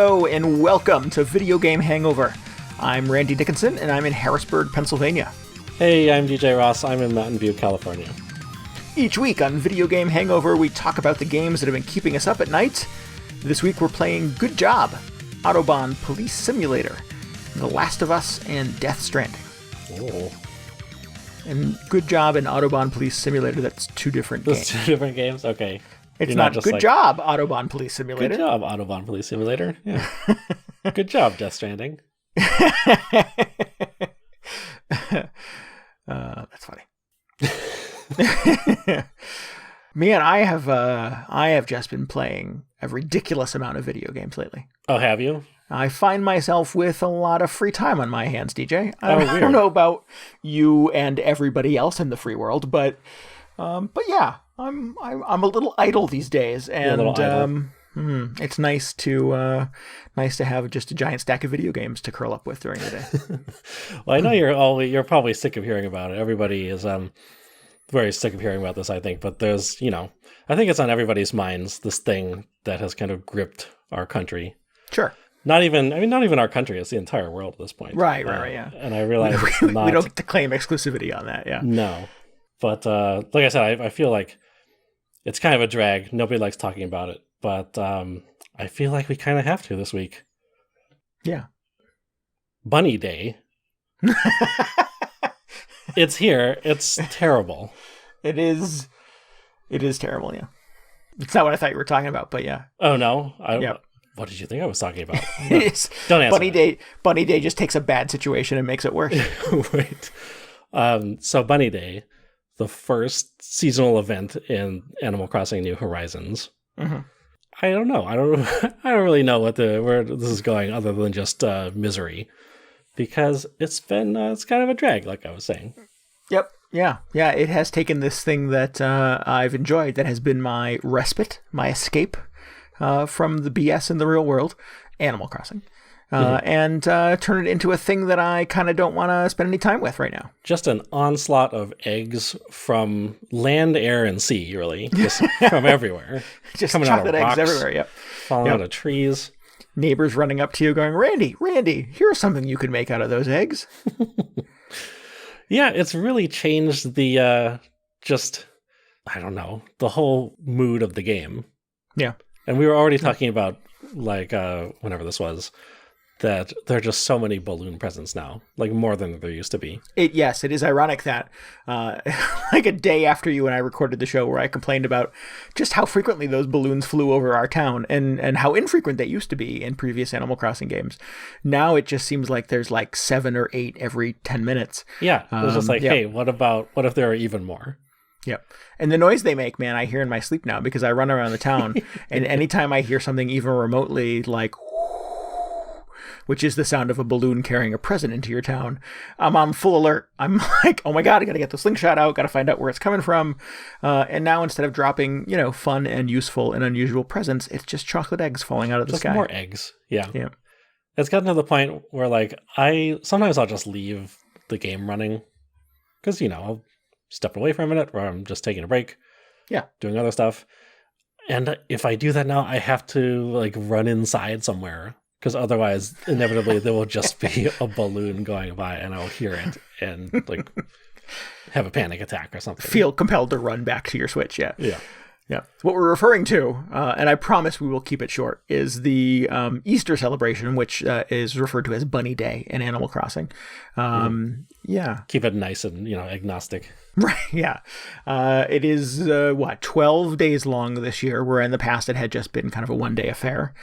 Hello and welcome to Video Game Hangover. I'm Randy Dickinson and I'm in Harrisburg, Pennsylvania. Hey, I'm DJ Ross. I'm in Mountain View, California. Each week on Video Game Hangover, we talk about the games that have been keeping us up at night. This week we're playing Good Job, Autobahn Police Simulator, The Last of Us, and Death Stranding. Oh. And Good Job and Autobahn Police Simulator, that's two different games. Those two different games? Okay. It's not Good Job, Autobahn Police Simulator. Good job, Autobahn Police Simulator. Yeah. Good job, Death Stranding. That's funny. Man, I have just been playing a ridiculous amount of video games lately. Oh, have you? I find myself with a lot of free time on my hands, DJ. I Weird. don't know about you and everybody else in the free world, but yeah, I'm a little idle these days, and it's nice to have just a giant stack of video games to curl up with during the day. Well, I know you're probably sick of hearing about it. Everybody is very sick of hearing about this, I think. But there's, I think it's on everybody's minds, this thing that has kind of gripped our country. Sure. Not even our country. It's the entire world at this point. Right, yeah. And I realize we don't get to claim exclusivity on that, yeah. No. But like I said, I feel like it's kind of a drag. Nobody likes talking about it. But I feel like we kind of have to this week. Yeah. Bunny Day. It's here. It's terrible. It is terrible, yeah. It's not what I thought you were talking about, but yeah. Oh, no? Yeah. What did you think I was talking about? No. It is. Don't answer Bunny Day just takes a bad situation and makes it worse. Right. So Bunny Day, the first seasonal event in Animal Crossing New Horizons. Mm-hmm. I don't know. I don't really know where this is going other than just misery, because it's kind of a drag, like I was saying. Yep. Yeah. It has taken this thing that I've enjoyed, that has been my respite, my escape from the BS in the real world, Animal Crossing, and turn it into a thing that I kind of don't want to spend any time with right now. Just an onslaught of eggs from land, air, and sea, really, just from everywhere. Just coming chocolate out of eggs rocks, everywhere. Yep. falling out of trees. Neighbors running up to you going, Randy, here's something you could make out of those eggs. Yeah, it's really changed the I don't know, the whole mood of the game. Yeah. And we were already talking about, like, whenever this was, that there are just so many balloon presents now, like more than there used to be. Yes, it is ironic that like a day after you and I recorded the show where I complained about just how frequently those balloons flew over our town and how infrequent they used to be in previous Animal Crossing games. Now it just seems like there's like 7 or 8 every 10 minutes. Yeah, it was just like, hey, what if there are even more? Yep. And the noise they make, man, I hear in my sleep now because I run around the town and anytime I hear something even remotely like, which is the sound of a balloon carrying a present into your town, I'm on full alert. I'm like, oh my God, I got to get the slingshot out, got to find out where it's coming from. And now instead of dropping, fun and useful and unusual presents, it's just chocolate eggs falling out of the sky. Just more eggs. Yeah. Yeah. It's gotten to the point where, like, sometimes I'll just leave the game running because, I'll step away for a minute or I'm just taking a break. Yeah. Doing other stuff. And if I do that now, I have to, like, run inside somewhere because otherwise, inevitably, there will just be a balloon going by and I'll hear it and, like, have a panic attack or something. Feel compelled to run back to your Switch, yeah. Yeah. Yeah. What we're referring to, and I promise we will keep it short, is the Easter celebration, which is referred to as Bunny Day in Animal Crossing. Yeah. Keep it nice and, agnostic. Right, yeah. It is, 12 days long this year, where in the past it had just been kind of a one-day affair.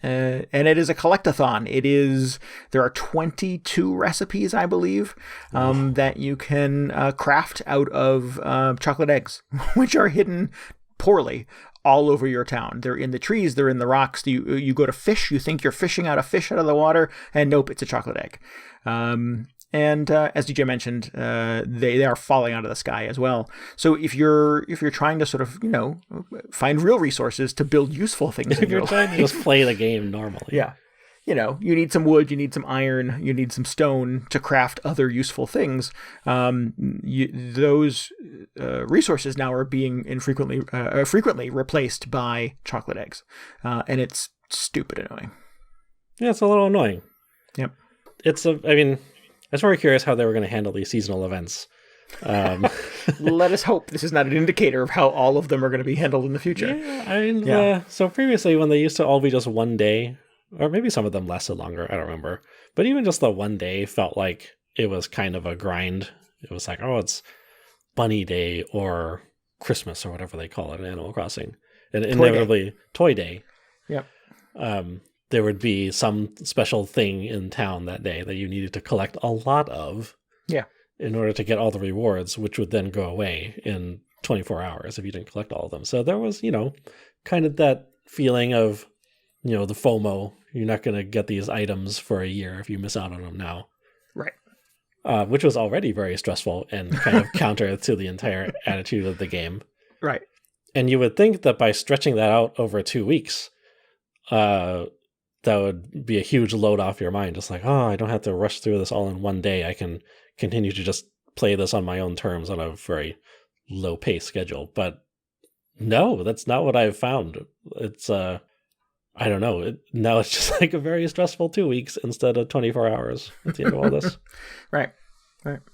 And it is a collectathon. There are 22 recipes, I believe, that you can craft out of chocolate eggs, which are hidden poorly all over your town. They're in the trees, they're in the rocks. You go to fish, you think you're fishing out a fish out of the water, and nope, it's a chocolate egg. And as DJ mentioned, they are falling out of the sky as well. So if you're trying to sort of find real resources to build useful things, if you're trying to just play the game normally, yeah, you need some wood, you need some iron, you need some stone to craft other useful things. Those resources now are being frequently replaced by chocolate eggs, and it's stupid annoying. Yeah, it's a little annoying. Yep. I was very curious how they were going to handle these seasonal events. Let us hope this is not an indicator of how all of them are going to be handled in the future. Yeah, so previously when they used to all be just one day, or maybe some of them lasted longer, I don't remember. But even just the one day felt like it was kind of a grind. It was like, oh, it's Bunny Day or Christmas or whatever they call it in Animal Crossing. And inevitably, Toy Day. Yep. There would be some special thing in town that day that you needed to collect a lot of. Yeah. In order to get all the rewards, which would then go away in 24 hours if you didn't collect all of them. So there was, kind of that feeling of, the FOMO. You're not going to get these items for a year if you miss out on them now. Right. Which was already very stressful and kind of counter to the entire attitude of the game. Right. And you would think that by stretching that out over 2 weeks, that would be a huge load off your mind. Just like, I don't have to rush through this all in one day. I can continue to just play this on my own terms on a very low pace schedule. But no, that's not what I've found. It's, I don't know. Now it's just like a very stressful 2 weeks instead of 24 hours at the end of all this. Right.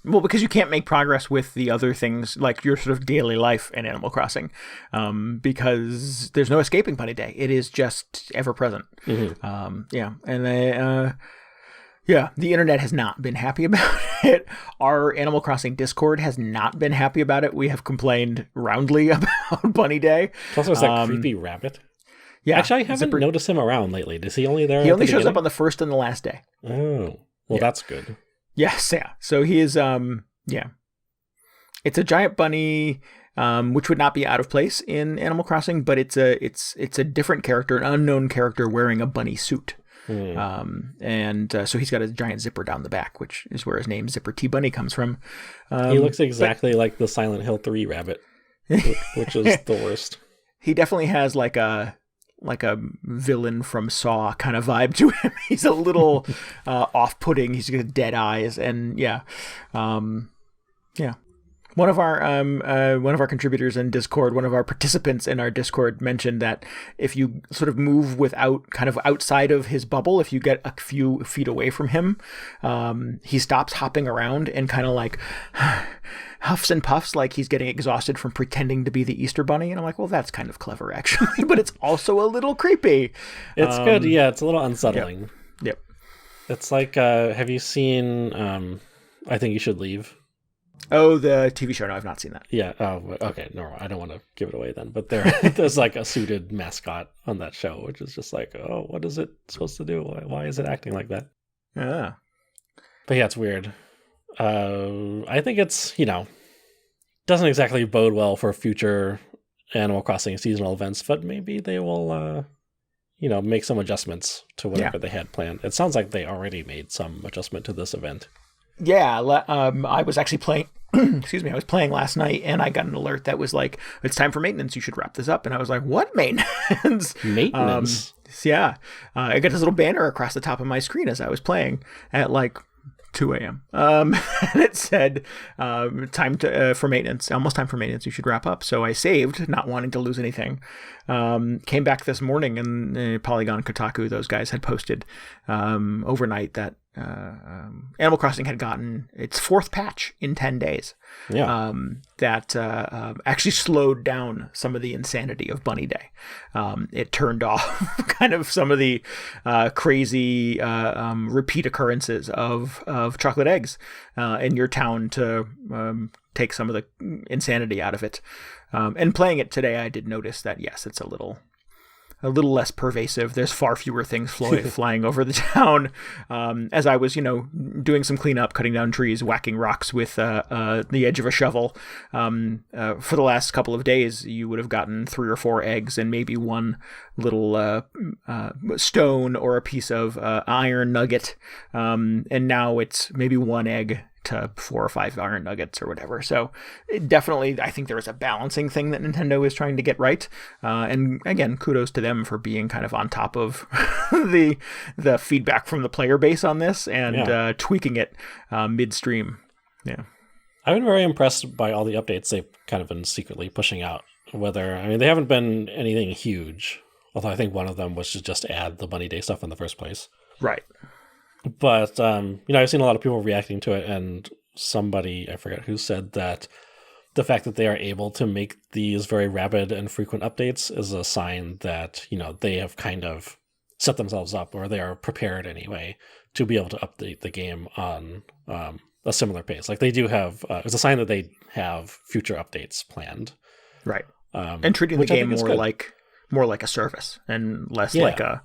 Well, because you can't make progress with the other things like your sort of daily life in Animal Crossing, because there's no escaping Bunny Day. It is just ever present. Mm-hmm. And the internet has not been happy about it. Our Animal Crossing Discord has not been happy about it. We have complained roundly about Bunny Day. Plus, there's that creepy rabbit. Yeah, actually, I haven't noticed him around lately. Is he only there? He only shows up on the first and the last day. Oh, well, that's good. Yes, yeah. So he is, It's a giant bunny, which would not be out of place in Animal Crossing, but it's a different character, an unknown character wearing a bunny suit. So he's got a giant zipper down the back, which is where his name Zipper T Bunny comes from. He looks exactly like the Silent Hill 3 rabbit, which is the worst. He definitely has like a villain from Saw kind of vibe to him. He's a little off-putting. He's got dead eyes, and One of our contributors in Discord, one of our participants in our Discord, mentioned that if you sort of move without kind of outside of his bubble, if you get a few feet away from him, he stops hopping around and kind of like huffs and puffs like he's getting exhausted from pretending to be the Easter Bunny. And I'm like, well, that's kind of clever, actually, but it's also a little creepy. It's good. Yeah, it's a little unsettling. Yep. It's like, have you seen I Think You Should Leave? Oh, the TV show. No, I've not seen that. Yeah. Oh, okay. No, I don't want to give it away then. But there's like a suited mascot on that show, which is just like, oh, what is it supposed to do? Why is it acting like that? Yeah. But yeah, it's weird. I think it's, doesn't exactly bode well for future Animal Crossing seasonal events, but maybe they will, make some adjustments to whatever they had planned. It sounds like they already made some adjustment to this event. Yeah, I was actually playing. Excuse me. I was playing last night, and I got an alert that was like, "It's time for maintenance. You should wrap this up." And I was like, "What maintenance?" Maintenance. I got this little banner across the top of my screen as I was playing at like 2 a.m. And it said, "Time for maintenance. Almost time for maintenance. You should wrap up." So I saved, not wanting to lose anything. Came back this morning, and Polygon, Kotaku, those guys had posted overnight that Animal Crossing had gotten its 4th patch in 10 days. Yeah. That actually slowed down some of the insanity of Bunny Day. It turned off kind of some of the crazy repeat occurrences of chocolate eggs in your town to take some of the insanity out of it. And playing it today, I did notice that, yes, it's a little less pervasive. There's far fewer things flying over the town. As I was, doing some cleanup, cutting down trees, whacking rocks with the edge of a shovel. For the last couple of days, you would have gotten 3 or 4 eggs and maybe one little stone or a piece of iron nugget. And now it's maybe 1 egg to 4 or 5 iron nuggets or whatever. So definitely, I think there is a balancing thing that Nintendo is trying to get right. And again, kudos to them for being kind of on top of the feedback from the player base on this and tweaking it midstream. Yeah. I've been very impressed by all the updates they've kind of been secretly pushing out. They haven't been anything huge. Although I think one of them was to just add the Bunny Day stuff in the first place. Right. But, I've seen a lot of people reacting to it, and somebody, I forget who, said that the fact that they are able to make these very rapid and frequent updates is a sign that, they have kind of set themselves up, or they are prepared anyway, to be able to update the game on a similar pace. Like they do have, it's a sign that they have future updates planned. Right. And treating the game more like a service and less like a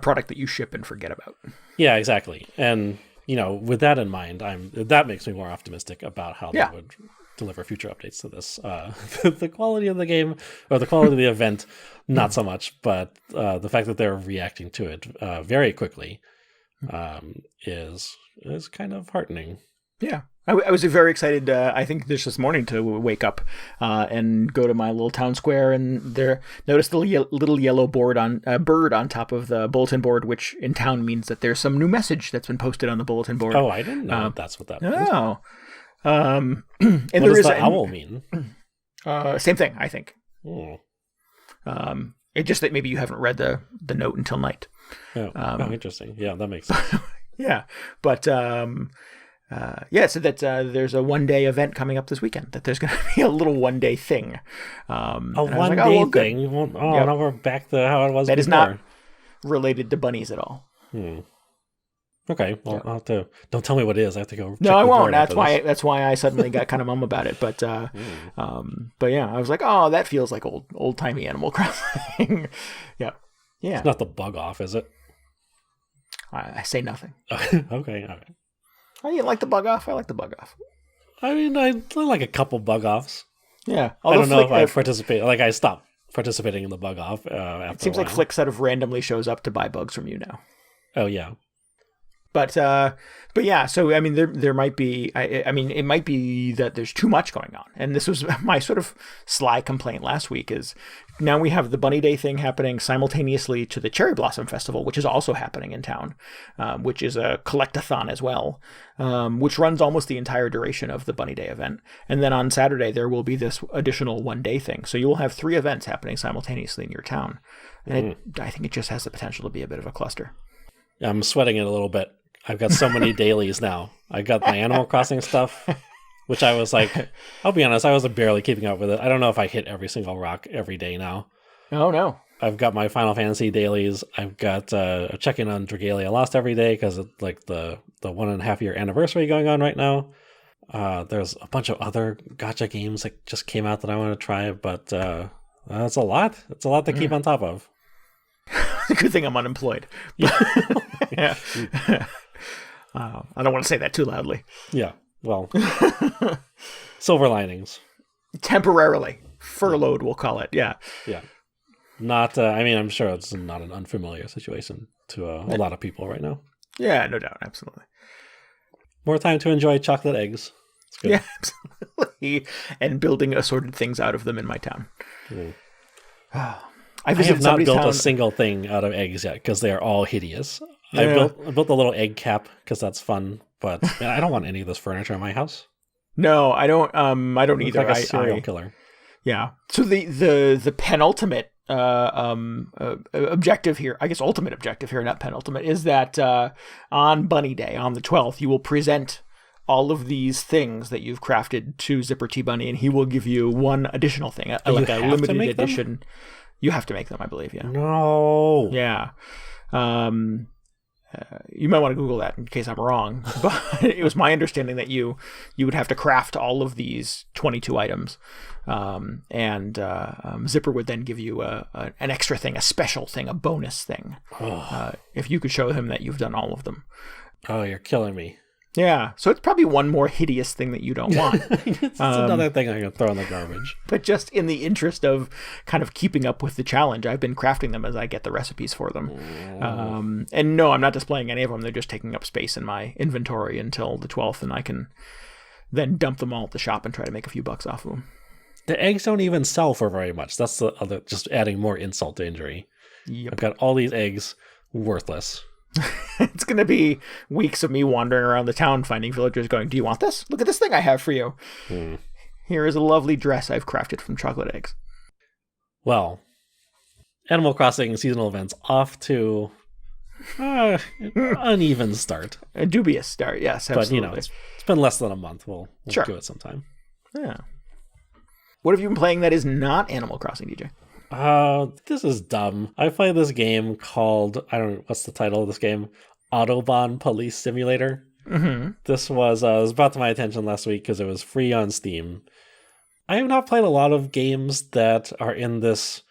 product that you ship and forget about. Yeah, exactly. And, with that in mind, that makes me more optimistic about how they would deliver future updates to this. The quality of the game, or the quality of the event, not so much, but the fact that they're reacting to it very quickly is kind of heartening. Yeah. I was very excited, I think this morning, to wake up and go to my little town square and notice the little yellow bird on top of the bulletin board, which in town means that there's some new message that's been posted on the bulletin board. Oh, I didn't know that's what that means. Oh. And what does the owl mean? Same thing, I think. Oh. It's just that maybe you haven't read the note until night. Oh, interesting. Yeah, that makes sense. Yeah, but so that there's a one-day event coming up this weekend. That there's going to be a little one-day thing. A one-day thing? Now we're back to how it was that before. Is not related to bunnies at all. Okay, well, I'll have to. Don't tell me what it is. I have to go. No, I won't. That's why I suddenly got kind of mum about it. But yeah, I was like, oh, that feels like old timey Animal Crossing. Yeah. It's not the bug off, is it? I say nothing. Okay, all right. Oh, you like the bug off? I like the bug off. I mean, I like a couple bug offs. Yeah, I don't know if I participate. Like I stopped participating in the bug off. After it seems like Flick sort of randomly shows up to buy bugs from you now. Oh yeah. But yeah, so I mean, there might be. I mean, it might be that there's too much going on, and this was my sort of sly complaint last week. Is now we have the Bunny Day thing happening simultaneously to the Cherry Blossom Festival, which is also happening in town, which is a collectathon as well, which runs almost the entire duration of the Bunny Day event. And then on Saturday there will be this additional one-day thing, so you will have 3 events happening simultaneously in your town, and I think it just has the potential to be a bit of a cluster. I'm sweating it a little bit. I've got so many dailies now. I got my Animal Crossing stuff, which I was like, I'll be honest, I was barely keeping up with it. I don't know if I hit every single rock every day now. Oh, no. I've got my Final Fantasy dailies. I've got a check-in on Dragalia Lost every day because it's like the 1.5 year anniversary going on right now. There's a bunch of other gacha games that just came out that I want to try, but that's a lot. It's a lot to keep on top of. Good thing I'm unemployed. Yeah. I don't want to say that too loudly. Yeah, well, silver linings. Temporarily. Furloughed, we'll call it. Yeah. Yeah. Not, I mean, I'm sure it's not an unfamiliar situation to a lot of people right now. Yeah, no doubt. Absolutely. More time to enjoy chocolate eggs. It's good. Yeah, absolutely. And building assorted things out of them in my town. I have not built a single thing out of eggs yet because they are all hideous. Yeah. I built the little egg cap because that's fun, but man, I don't want any of this furniture in my house. No, I don't. I don't either. Like a serial killer. Yeah. So the penultimate objective here, I guess ultimate objective here, not penultimate, is that on Bunny Day, on the 12th, you will present all of these things that you've crafted to Zipper T Bunny, and he will give you one additional thing, like a limited edition. You have to make them, I believe. Yeah. No. Yeah. You might want to Google that in case I'm wrong, but it was my understanding that you would have to craft all of these 22 items, and Zipper would then give you an extra thing, a special thing, a bonus thing, if you could show him that you've done all of them. Oh, you're killing me. Yeah, so it's probably one more hideous thing that you don't want. It's another thing I'm going to throw in the garbage. But just in the interest of kind of keeping up with the challenge, I've been crafting them as I get the recipes for them. And no, I'm not displaying any of them. They're just taking up space in my inventory until the 12th, and I can then dump them all at the shop and try to make a few bucks off of them. The eggs don't even sell for very much. That's the other, just adding more insult to injury. Yep. I've got all these eggs, worthless. It's going to be weeks of me wandering around the town finding villagers going, do you want this? Look at this thing I have for you. Here is a lovely dress I've crafted from chocolate eggs. Well, Animal Crossing seasonal events off to uneven start. A dubious start, yes, absolutely. But, it's been less than a month. We'll Sure. do it sometime. Yeah. What have you been playing that is not Animal Crossing, DJ? This is dumb. I play this game called, I don't know, what's the title of this game? Autobahn Police Simulator. Mm-hmm. This was brought to my attention last week because it was free on Steam. I have not played a lot of games that are in this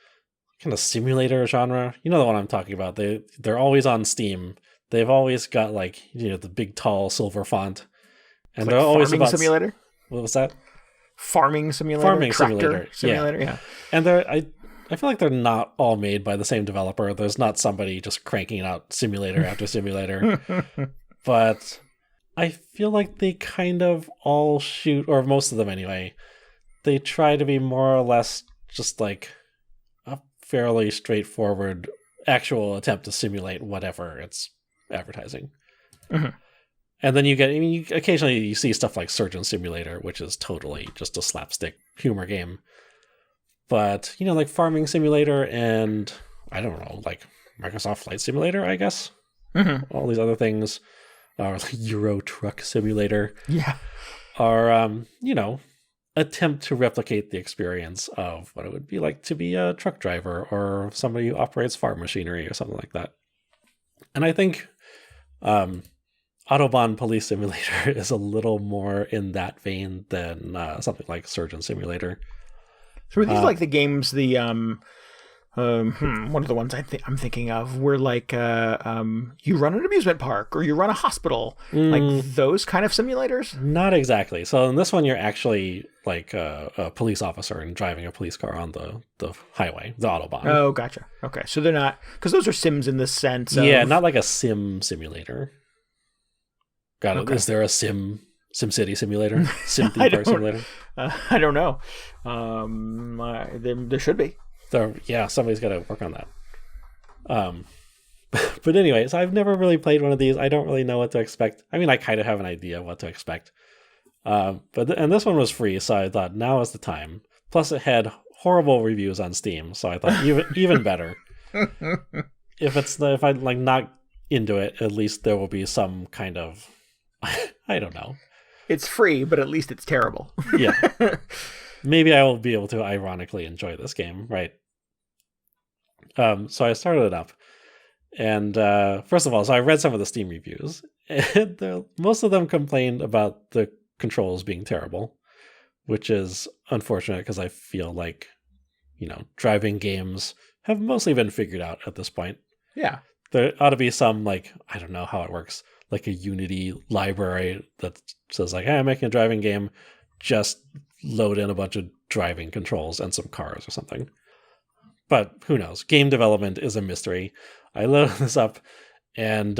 kind of simulator genre. You know the one I'm talking about. They're always on Steam. They've always got the big tall silver font. And they're always Farming Simulator? What was that? Farming Simulator? Tractor Simulator, yeah. And I feel like they're not all made by the same developer. There's not somebody just cranking out simulator after simulator. But I feel like they kind of all shoot, or most of them anyway, they try to be more or less just like a fairly straightforward actual attempt to simulate whatever it's advertising. Mm-hmm. And then occasionally you see stuff like Surgeon Simulator, which is totally just a slapstick humor game. But, like Farming Simulator and, I don't know, like Microsoft Flight Simulator, I guess. Mm-hmm. All these other things, like Euro Truck Simulator, are, attempt to replicate the experience of what it would be like to be a truck driver or somebody who operates farm machinery or something like that. And I think Autobahn Police Simulator is a little more in that vein than something like Surgeon Simulator. So are these like the games, one of the ones I'm thinking of, where like you run an amusement park or you run a hospital, like those kind of simulators? Not exactly. So in this one, you're actually like a police officer and driving a police car on the highway, the Autobahn. Oh, gotcha. Okay, so they're not, because those are sims in the sense of... Yeah, not like a sim simulator. Got it. Okay. Is there a SimCity simulator? Sim theme park simulator? I don't know. There should be. Somebody's got to work on that. But anyway, so I've never really played one of these. I don't really know what to expect. I mean, I kind of have an idea of what to expect. And this one was free, so I thought now is the time. Plus, it had horrible reviews on Steam, so I thought even better. If I'm like not into it, at least there will be some kind of I don't know. It's free, but at least it's terrible. Yeah. Maybe I will be able to ironically enjoy this game, right? So I started it up. And first of all, so I read some of the Steam reviews. And most of them complained about the controls being terrible, which is unfortunate because I feel like, driving games have mostly been figured out at this point. Yeah. There ought to be some, I don't know how it works, like a Unity library that says hey, I'm making a driving game, just load in a bunch of driving controls and some cars or something. But who knows? Game development is a mystery. I loaded this up, and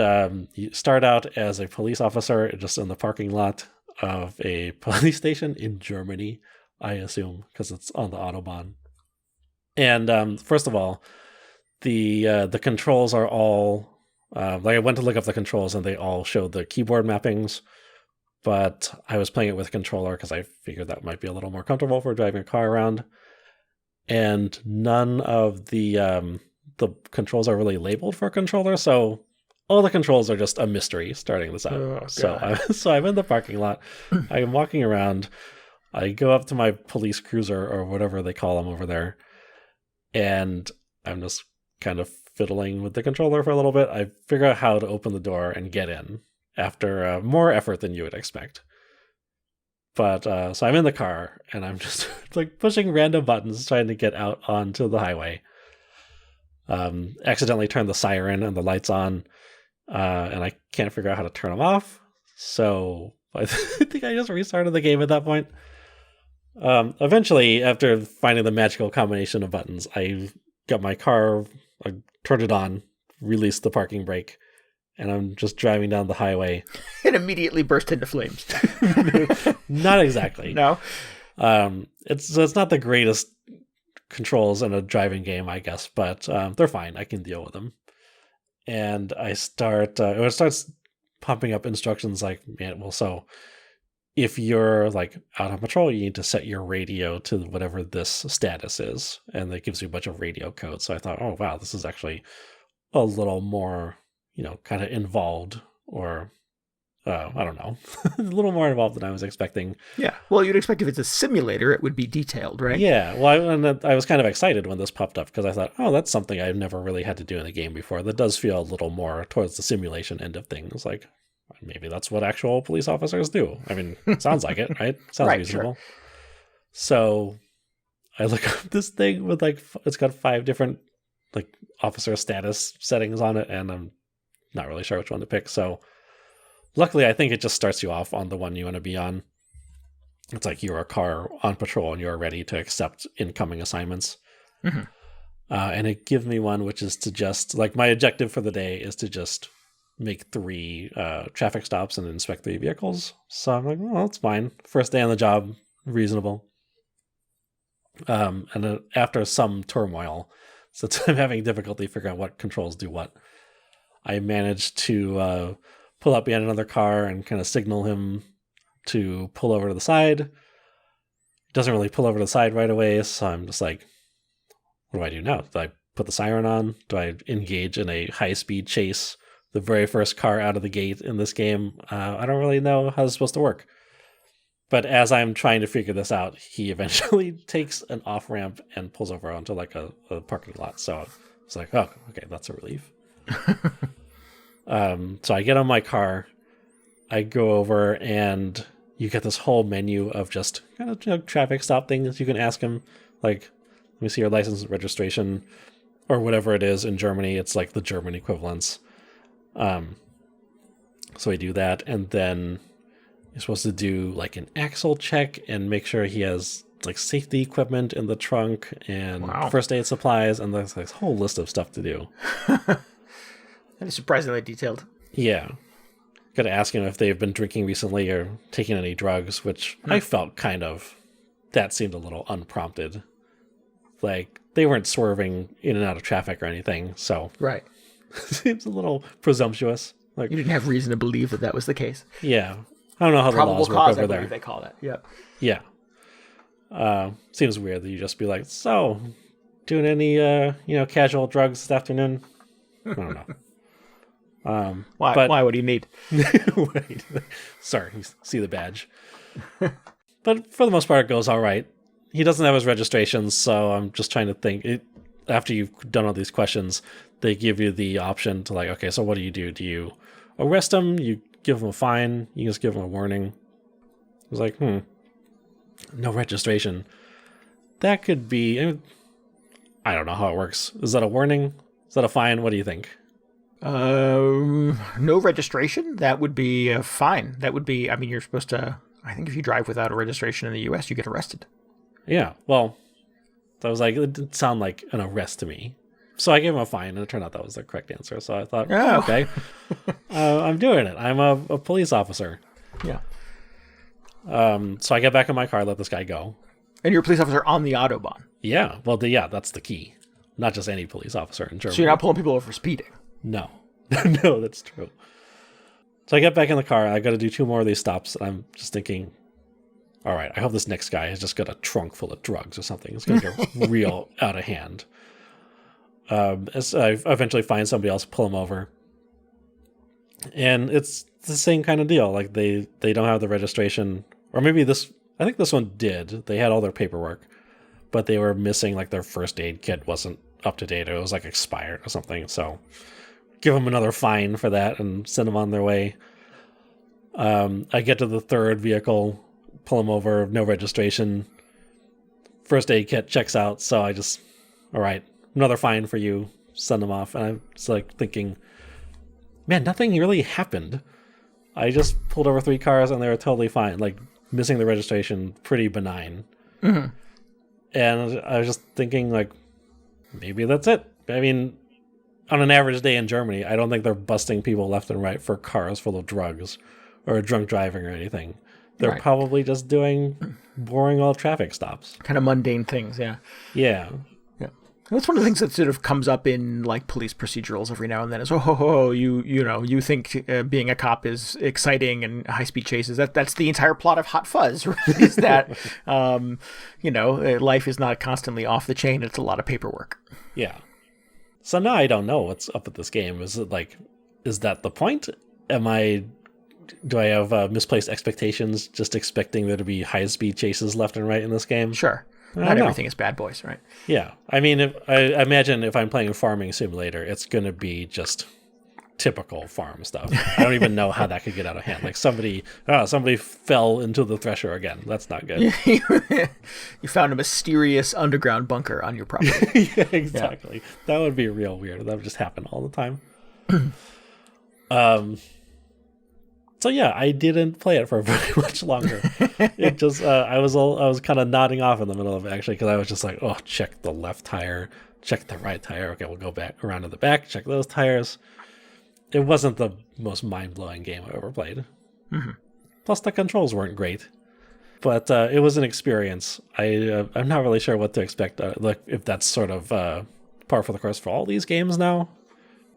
you start out as a police officer just in the parking lot of a police station in Germany, I assume, because it's on the Autobahn. And first of all, the controls are all... I went to look up the controls, and they all showed the keyboard mappings, but I was playing it with a controller because I figured that might be a little more comfortable for driving a car around. And none of the controls are really labeled for a controller, so all the controls are just a mystery starting this out. Oh, so I'm in the parking lot. I'm walking around. I go up to my police cruiser or whatever they call them over there, and I'm just kind of fiddling with the controller for a little bit. I figure out how to open the door and get in after more effort than you would expect. But so I'm in the car and I'm just pushing random buttons trying to get out onto the highway. Accidentally turn the siren and the lights on, and I can't figure out how to turn them off. So I think I just restarted the game at that point. Eventually, after finding the magical combination of buttons, I got my car, I turned it on, released the parking brake, and I'm just driving down the highway. It immediately burst into flames. Not exactly. No. It's not the greatest controls in a driving game, I guess, but they're fine. I can deal with them. And I start, it starts popping up instructions like, so if you're like out on patrol, you need to set your radio to whatever this status is, and it gives you a bunch of radio codes. So I thought, oh wow, this is actually a little more, kind of involved, or I don't know, a little more involved than I was expecting. Yeah. Well, you'd expect if it's a simulator, it would be detailed, right? Yeah. Well, I was kind of excited when this popped up because I thought, oh, that's something I've never really had to do in a game before. That does feel a little more towards the simulation end of things. Like maybe that's what actual police officers do. I mean, it sounds like it, right? Sounds right, reasonable. Sure. So I look up this thing with it's got 5 different officer status settings on it, and I'm not really sure which one to pick. So luckily, I think it just starts you off on the one you want to be on. It's like you're a car on patrol and you're ready to accept incoming assignments. Mm-hmm. And it gives me one, which is to just, my objective for the day is to just make 3 traffic stops and inspect 3 vehicles. So I'm like, well, that's fine. First day on the job, reasonable. And then after some turmoil, since I'm having difficulty figuring out what controls do what, I managed to pull up behind another car and kind of signal him to pull over to the side. He doesn't really pull over to the side right away, so I'm just like, what do I do now? Do I put the siren on? Do I engage in a high-speed chase? The very first car out of the gate in this game, I don't really know how it's supposed to work. But as I'm trying to figure this out, he eventually takes an off-ramp and pulls over onto a parking lot. So it's like, oh, okay, that's a relief. So I get on my car, I go over, and you get this whole menu of just kind of traffic stop things you can ask him. Like, let me see your license and registration, or whatever it is in Germany. It's like the German equivalents. So I do that, and then you're supposed to do an axle check and make sure he has safety equipment in the trunk and first aid supplies, and there's this whole list of stuff to do. That is surprisingly detailed. Yeah. Got to ask him if they've been drinking recently or taking any drugs, which I felt that seemed a little unprompted. They weren't swerving in and out of traffic or anything, so. Right. Seems a little presumptuous. You didn't have reason to believe that was the case. Yeah. I don't know how the laws work over there. They call it. Yep. Yeah. Seems weird that you just be like, so, doing any, casual drugs this afternoon? I don't know. Why? What do you need? Wait. Sorry, you see the badge. But for the most part, it goes all right. He doesn't have his registration, so I'm just trying to think. After you've done all these questions, they give you the option to okay, so what do? Do you arrest him? You give him a fine? You just give him a warning? I was like, no registration. That could be, I don't know how it works. Is that a warning? Is that a fine? What do you think? No registration? That would be a fine. That would be, you're supposed to, I think if you drive without a registration in the US, you get arrested. Yeah, well, so I was like, it didn't sound like an arrest to me. So I gave him a fine, and it turned out that was the correct answer. So I thought, okay, I'm doing it. I'm a police officer. Yeah. So I get back in my car, let this guy go. And you're a police officer on the Autobahn. Yeah, well, that's the key. Not just any police officer in Germany. So you're not pulling people over for speeding? No. No, that's true. So I get back in the car. I got to do 2 more of these stops. And I'm just thinking, all right, I hope this next guy has just got a trunk full of drugs or something. It's going to get real out of hand. As I eventually find somebody else, pull him over. And it's the same kind of deal. They don't have the registration. Or maybe I think this one did. They had all their paperwork. But they were missing, their first aid kit wasn't up to date. It was, expired or something. So give them another fine for that and send them on their way. I get to the 3rd vehicle, pull them over, no registration. First aid kit checks out, so I just, all right, another fine for you, send them off. And I'm just thinking, man, nothing really happened. I just pulled over 3 cars and they were totally fine. Missing the registration, pretty benign. Mm-hmm. And I was just thinking, maybe that's it. On an average day in Germany, I don't think they're busting people left and right for cars full of drugs or drunk driving or anything. They're probably just doing boring old traffic stops. Kind of mundane things, yeah. Yeah. Yeah. That's one of the things that sort of comes up in like police procedurals every now and then is, you think being a cop is exciting and high-speed chases. That's the entire plot of Hot Fuzz, right? Is that, life is not constantly off the chain. It's a lot of paperwork. Yeah. So now I don't know what's up with this game. Is that the point? Do I have misplaced expectations, just expecting there to be high-speed chases left and right in this game? Sure. Not everything is Bad Boys, right? Yeah. I mean, I imagine if I'm playing a farming simulator, it's going to be just typical farm stuff. I don't even know how that could get out of hand. Like somebody fell into the thresher again. That's not good. You found a mysterious underground bunker on your property. Yeah, exactly. Yeah. That would be real weird. That would just happen all the time. So yeah, I didn't play it for very much longer. It just I was kind of nodding off in the middle of it actually, because I was just like, oh, check the left tire, check the right tire. Okay, we'll go back around to the back, check those tires. It wasn't the most mind-blowing game I ever played. Mm-hmm. Plus the controls weren't great, but it was an experience. I'm not really sure what to expect. Like if that's sort of par for the course for all these games now.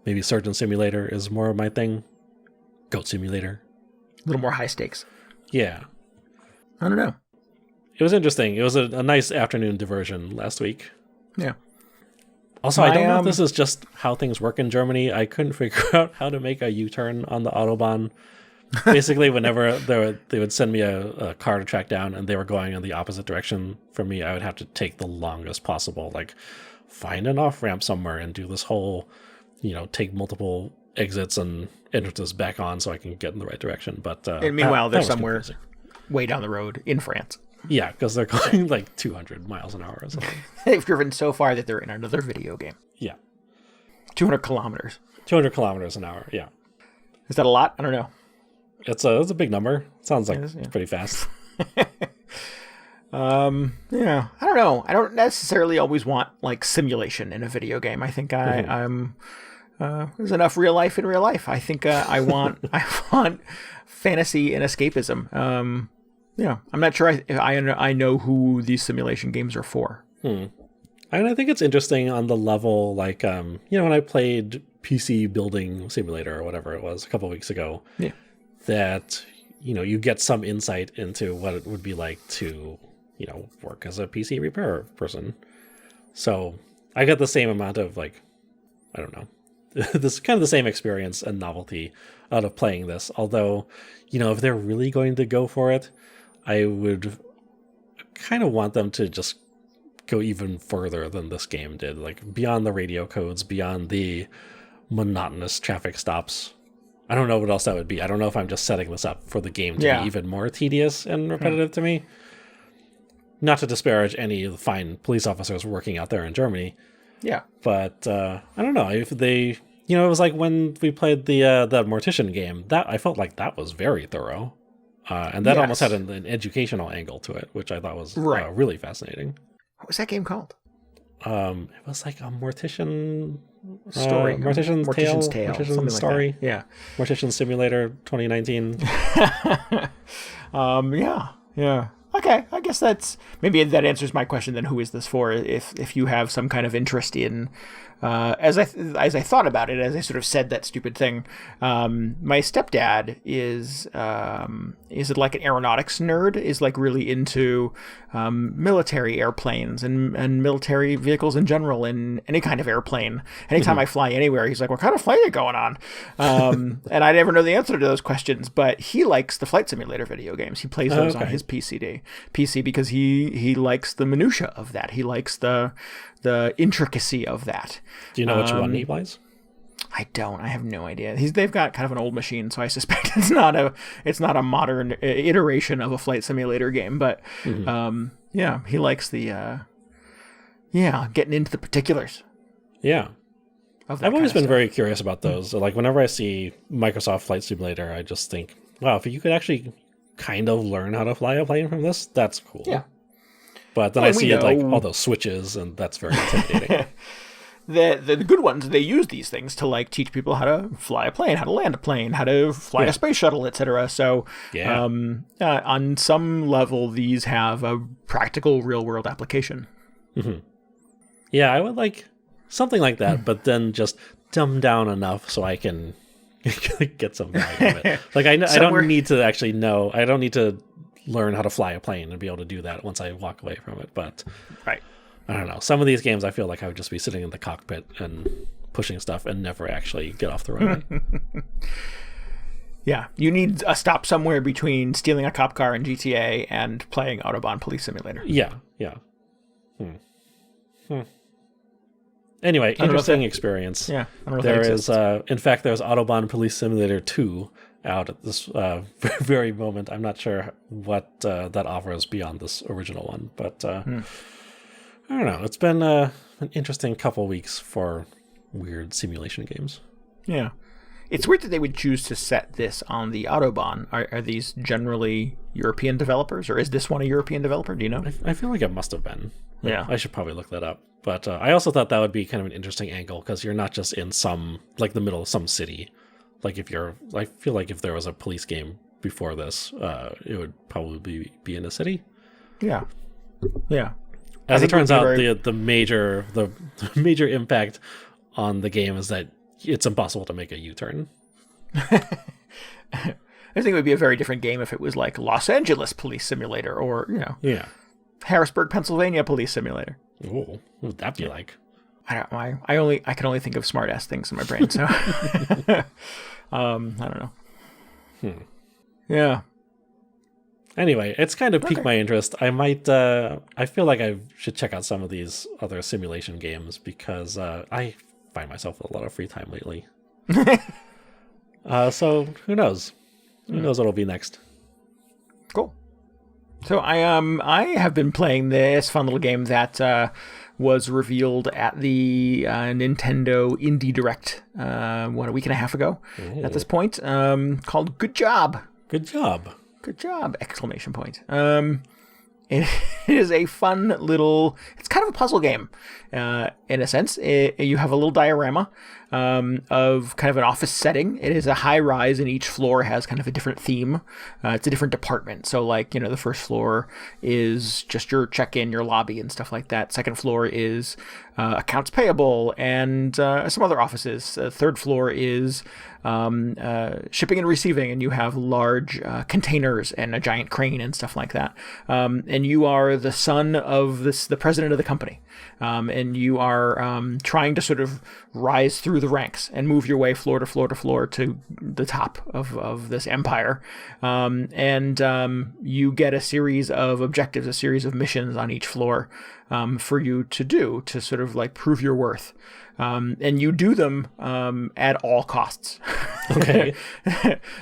Maybe Surgeon Simulator is more of my thing. Goat Simulator. A little more high stakes. Yeah. I don't know. It was interesting. It was a nice afternoon diversion last week. Yeah. Also, I don't know if this is just how things work in Germany. I couldn't figure out how to make a U-turn on the Autobahn. Basically, whenever they would send me a car to track down and they were going in the opposite direction from me, I would have to take the longest possible, like find an off-ramp somewhere and do this whole, take multiple exits and entrances back on so I can get in the right direction. But and meanwhile, they're somewhere confusing. Way down the road in France. Yeah, because they're going like 200 miles an hour or something. They've driven so far that they're in another video game. Yeah. 200 kilometers. 200 kilometers an hour, yeah. Is that a lot? I don't know. It's a big number. It sounds like it's pretty fast. Yeah, I don't know. I don't necessarily always want like simulation in a video game. I think I'm there's enough real life in real life. I think I want fantasy and escapism. I'm not sure I know who these simulation games are for. And I think it's interesting on the level, like, when I played PC Building Simulator or whatever it was a couple of weeks ago, that, you get some insight into what it would be like to, work as a PC repair person. So I got the same amount of, like, I don't know, this kind of the same experience and novelty out of playing this. Although, if they're really going to go for it, I would kind of want them to just go even further than this game did, like beyond the radio codes, beyond the monotonous traffic stops. I don't know what else that would be. I don't know if I'm just setting this up for the game to be even more tedious and repetitive to me. Not to disparage any of the fine police officers working out there in Germany. Yeah. But I don't know if they, it was like when we played the Mortician game, that I felt like that was very thorough. And that almost had an educational angle to it, which I thought was really fascinating. What was that game called? It was like a Mortician story, Mortician's Tale, something story. Like that. Yeah, Mortician Simulator 2019. Yeah. Okay, I guess maybe that answers my question. Then, who is this for? If you have some kind of interest in, as I thought about it, as I sort of said that stupid thing, my stepdad is like an aeronautics nerd, is like really into military airplanes and military vehicles in general, and any kind of airplane. Anytime I fly anywhere, he's like, "What kind of flight are you going on?" And I never know the answer to those questions, but he likes the flight simulator video games. He plays those on his PC because he likes the minutia of that. He likes the intricacy of that. Do you know which one he plays? I don't. I have no idea. They've got kind of an old machine, so I suspect it's not a modern iteration of a flight simulator game. But he likes the getting into the particulars. Yeah, I've always been very curious about those. Like whenever I see Microsoft Flight Simulator, I just think, wow, if you could actually kind of learn how to fly a plane from this, that's cool. Yeah. But then I see it like all those switches, and that's very intimidating. The good ones, they use these things to like teach people how to fly a plane, how to land a plane, how to fly a space shuttle, etc. So on some level, these have a practical real world application. Mm-hmm. Yeah, I would like something like that, but then just dumb down enough so I can get some value of it. Like I don't need to actually know. I don't need to learn how to fly a plane and be able to do that once I walk away from it. But right. I don't know. Some of these games I feel like I would just be sitting in the cockpit and pushing stuff and never actually get off the runway. Yeah, you need a stop somewhere between stealing a cop car in GTA and playing Autobahn Police Simulator. Yeah. Anyway, interesting experience. Yeah, I don't know there is, in fact, there's Autobahn Police Simulator 2 out at this very moment. I'm not sure what that offers beyond this original one, but I don't know. It's been an interesting couple weeks for weird simulation games. Yeah. It's weird that they would choose to set this on the Autobahn. Are these generally European developers, or is this one a European developer? Do you know? I feel like it must have been. Yeah. I should probably look that up. But I also thought that would be kind of an interesting angle because you're not just in the middle of some city. Like I feel like if there was a police game before this, it would probably be in a city. Yeah. Yeah. As it turns out, the major impact on the game is that it's impossible to make a U-turn. I think it would be a very different game if it was like Los Angeles Police Simulator or, Harrisburg, Pennsylvania Police Simulator. Oh, what would that be like? I can only think of smart ass things in my brain, so I don't know. Yeah. Anyway, it's kind of piqued my interest. I might I feel like I should check out some of these other simulation games because I find myself with a lot of free time lately. So who knows? Who knows what'll be next? Cool. So I have been playing this fun little game that was revealed at the Nintendo Indie Direct a week and a half ago. Ooh. At this point, called Good Job. Good job. Good job! Exclamation point. It is a fun little... It's kind of a puzzle game, in a sense. You have a little diorama of kind of an office setting. It is a high-rise, and each floor has kind of a different theme. It's a different department. So, like, the first floor is just your check-in, your lobby, and stuff like that. Second floor is accounts payable and some other offices. Third floor is shipping and receiving, and you have large containers and a giant crane and stuff like that. And you are the son of the president of the company, and you are trying to sort of rise through the ranks and move your way floor to floor to floor to the top of this empire. And you get a series of objectives, a series of missions on each floor for you to do to sort of like prove your worth. And you do them at all costs. Okay.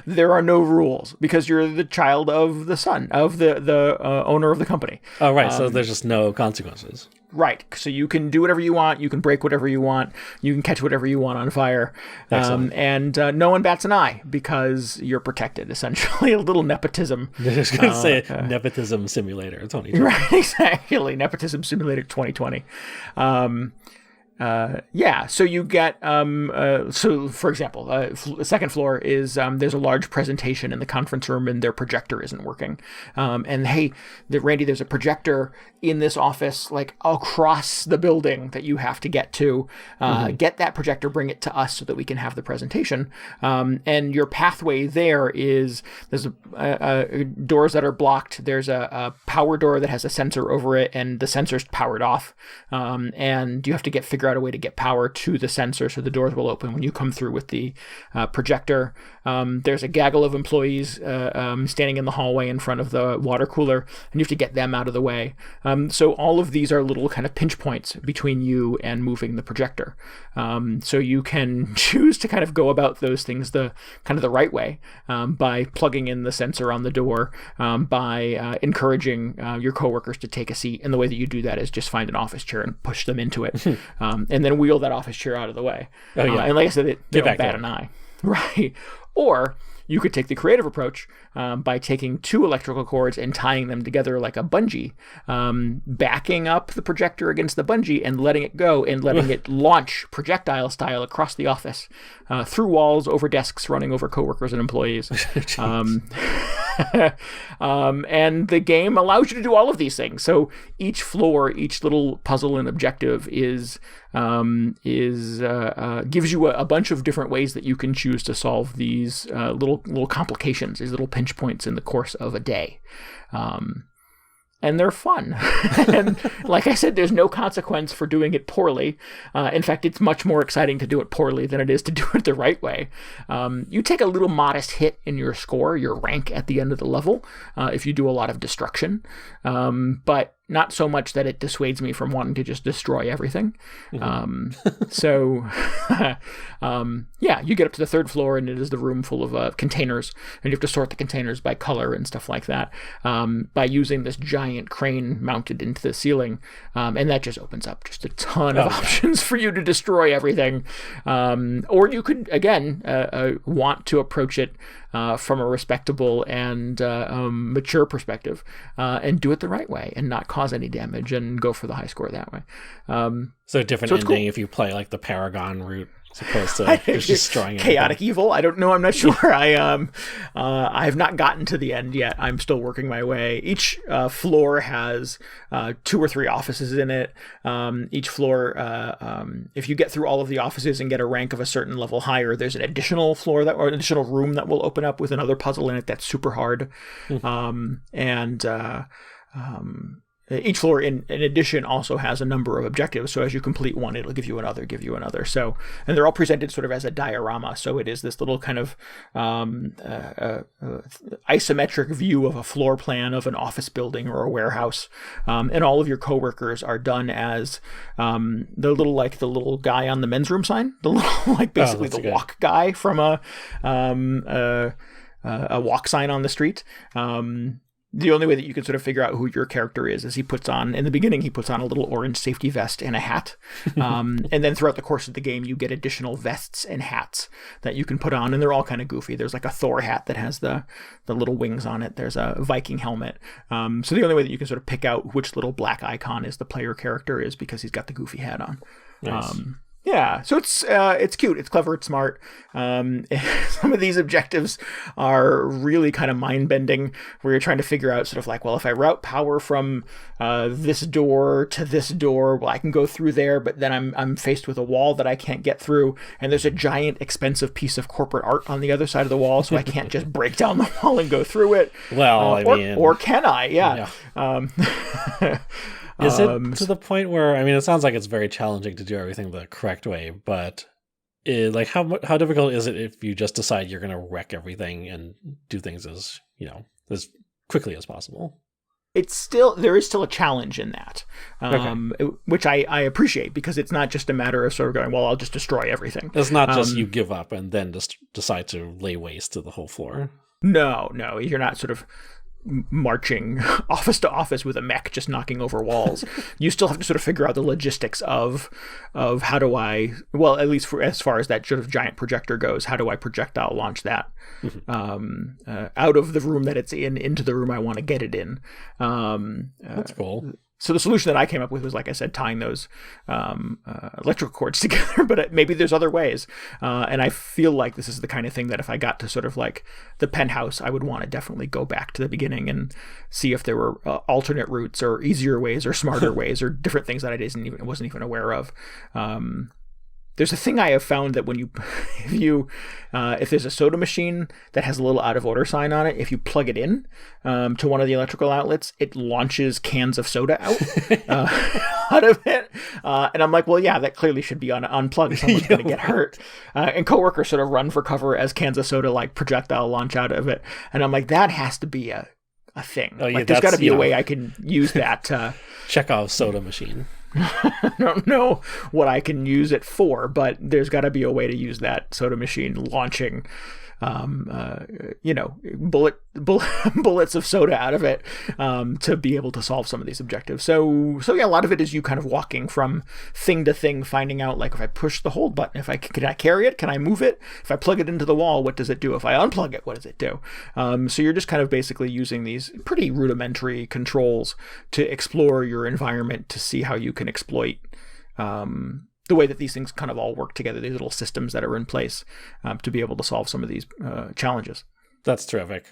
There are no rules because you're the child of the son of the owner of the company. Oh, right. So there's just no consequences. Right. So you can do whatever you want. You can break whatever you want. You can catch whatever you want on fire. And no one bats an eye because you're protected, essentially. A little nepotism. I was going to say Nepotism Simulator 2020. Right, exactly. Nepotism Simulator 2020. So you get, so for example, the second floor is, there's a large presentation in the conference room and their projector isn't working. And hey, Randy, there's a projector in this office, like across the building that you have to get to, get that projector, bring it to us so that we can have the presentation. And your pathway there is, there's doors that are blocked. There's a power door that has a sensor over it and the sensor's powered off. And you have to figure out a way to get power to the sensor so the doors will open when you come through with the projector. There's a gaggle of employees standing in the hallway in front of the water cooler, and you have to get them out of the way. So all of these are little kind of pinch points between you and moving the projector. So you can choose to kind of go about those things the right way, by plugging in the sensor on the door, by encouraging your coworkers to take a seat. And the way that you do that is just find an office chair and push them into it, and then wheel that office chair out of the way. Oh, yeah. And like I said, they don't bat an eye. Right. Or you could take the creative approach by taking two electrical cords and tying them together like a bungee, backing up the projector against the bungee and letting it go and letting it launch projectile style across the office, through walls, over desks, running over coworkers and employees. And the game allows you to do all of these things. So each floor, each little puzzle and objective gives you a bunch of different ways that you can choose to solve these little complications, these little pinch points in the course of a day. And they're fun. And like I said, there's no consequence for doing it poorly. In fact, it's much more exciting to do it poorly than it is to do it the right way. You take a little modest hit in your score, your rank at the end of the level, if you do a lot of destruction. But not so much that it dissuades me from wanting to just destroy everything. So, you get up to the third floor, and it is the room full of containers, and you have to sort the containers by color and stuff like that by using this giant crane mounted into the ceiling, and that just opens up just a ton of options for you to destroy everything. Or you could, again, want to approach it from a respectable and mature perspective, and do it the right way and not cause any damage and go for the high score that way. So different ending cool. If you play like the Paragon route as opposed to just destroying chaotic evil. I don't know. I'm not sure. I have not gotten to the end yet. I'm still working my way. Each floor has 2 or 3 offices in it. Each floor, if you get through all of the offices and get a rank of a certain level higher, there's an additional floor or an additional room that will open up with another puzzle in it that's super hard. Each floor, in addition, also has a number of objectives. So as you complete one, it'll give you another. So, and they're all presented sort of as a diorama. So it is this little kind of isometric view of a floor plan of an office building or a warehouse. And all of your coworkers are done as the little guy on the men's room sign, the little basically the walk guy from a walk sign on the street. The only way that you can sort of figure out who your character is he puts on, in the beginning, he puts on a little orange safety vest and a hat. And then throughout the course of the game, you get additional vests and hats that you can put on, and they're all kind of goofy. There's like a Thor hat that has the little wings on it. There's a Viking helmet. So the only way that you can sort of pick out which little black icon is the player character is because he's got the goofy hat on. Nice. Yeah, so it's cute, it's clever, it's smart. Some of these objectives are really kind of mind-bending, where you're trying to figure out sort of like, well, if I route power from this door to this door, well, I can go through there, but then I'm faced with a wall that I can't get through, and there's a giant, expensive piece of corporate art on the other side of the wall, so I can't just break down the wall and go through it. Well, or can I? Yeah. Is it to the point where, it sounds like it's very challenging to do everything the correct way, but how difficult is it if you just decide you're going to wreck everything and do things as quickly as possible? There is still a challenge in that, which I appreciate, because it's not just a matter of sort of going, well, I'll just destroy everything. It's not just you give up and then just decide to lay waste to the whole floor. No, you're not sort of marching office to office with a mech just knocking over walls. You still have to sort of figure out the logistics of how do I, well, at least as far as that sort of giant projector goes, how do I projectile launch that out of the room that it's in into the room I want to get it in. That's cool. So the solution that I came up with was, like I said, tying those electrical cords together, but maybe there's other ways. And I feel like this is the kind of thing that if I got to sort of like the penthouse, I would want to definitely go back to the beginning and see if there were alternate routes or easier ways or smarter ways or different things that I wasn't even aware of. There's a thing I have found that when if there's a soda machine that has a little out of order sign on it, if you plug it in to one of the electrical outlets, it launches cans of soda out of it. And I'm like, well, yeah, that clearly should be unplugged. Someone's going to get hurt. And coworkers sort of run for cover as cans of soda like projectile launch out of it. And I'm like, that has to be a thing. There's got to be a way I can use that. Chekhov's soda machine. I don't know what I can use it for, but there's got to be a way to use that soda machine launching bullets of soda out of it to be able to solve some of these objectives. So yeah, a lot of it is you kind of walking from thing to thing, finding out, like, if I push the hold button, can I carry it? Can I move it? If I plug it into the wall, what does it do? If I unplug it, what does it do? So you're just kind of basically using these pretty rudimentary controls to explore your environment to see how you can exploit the way that these things kind of all work together, these little systems that are in place to be able to solve some of these challenges. That's terrific.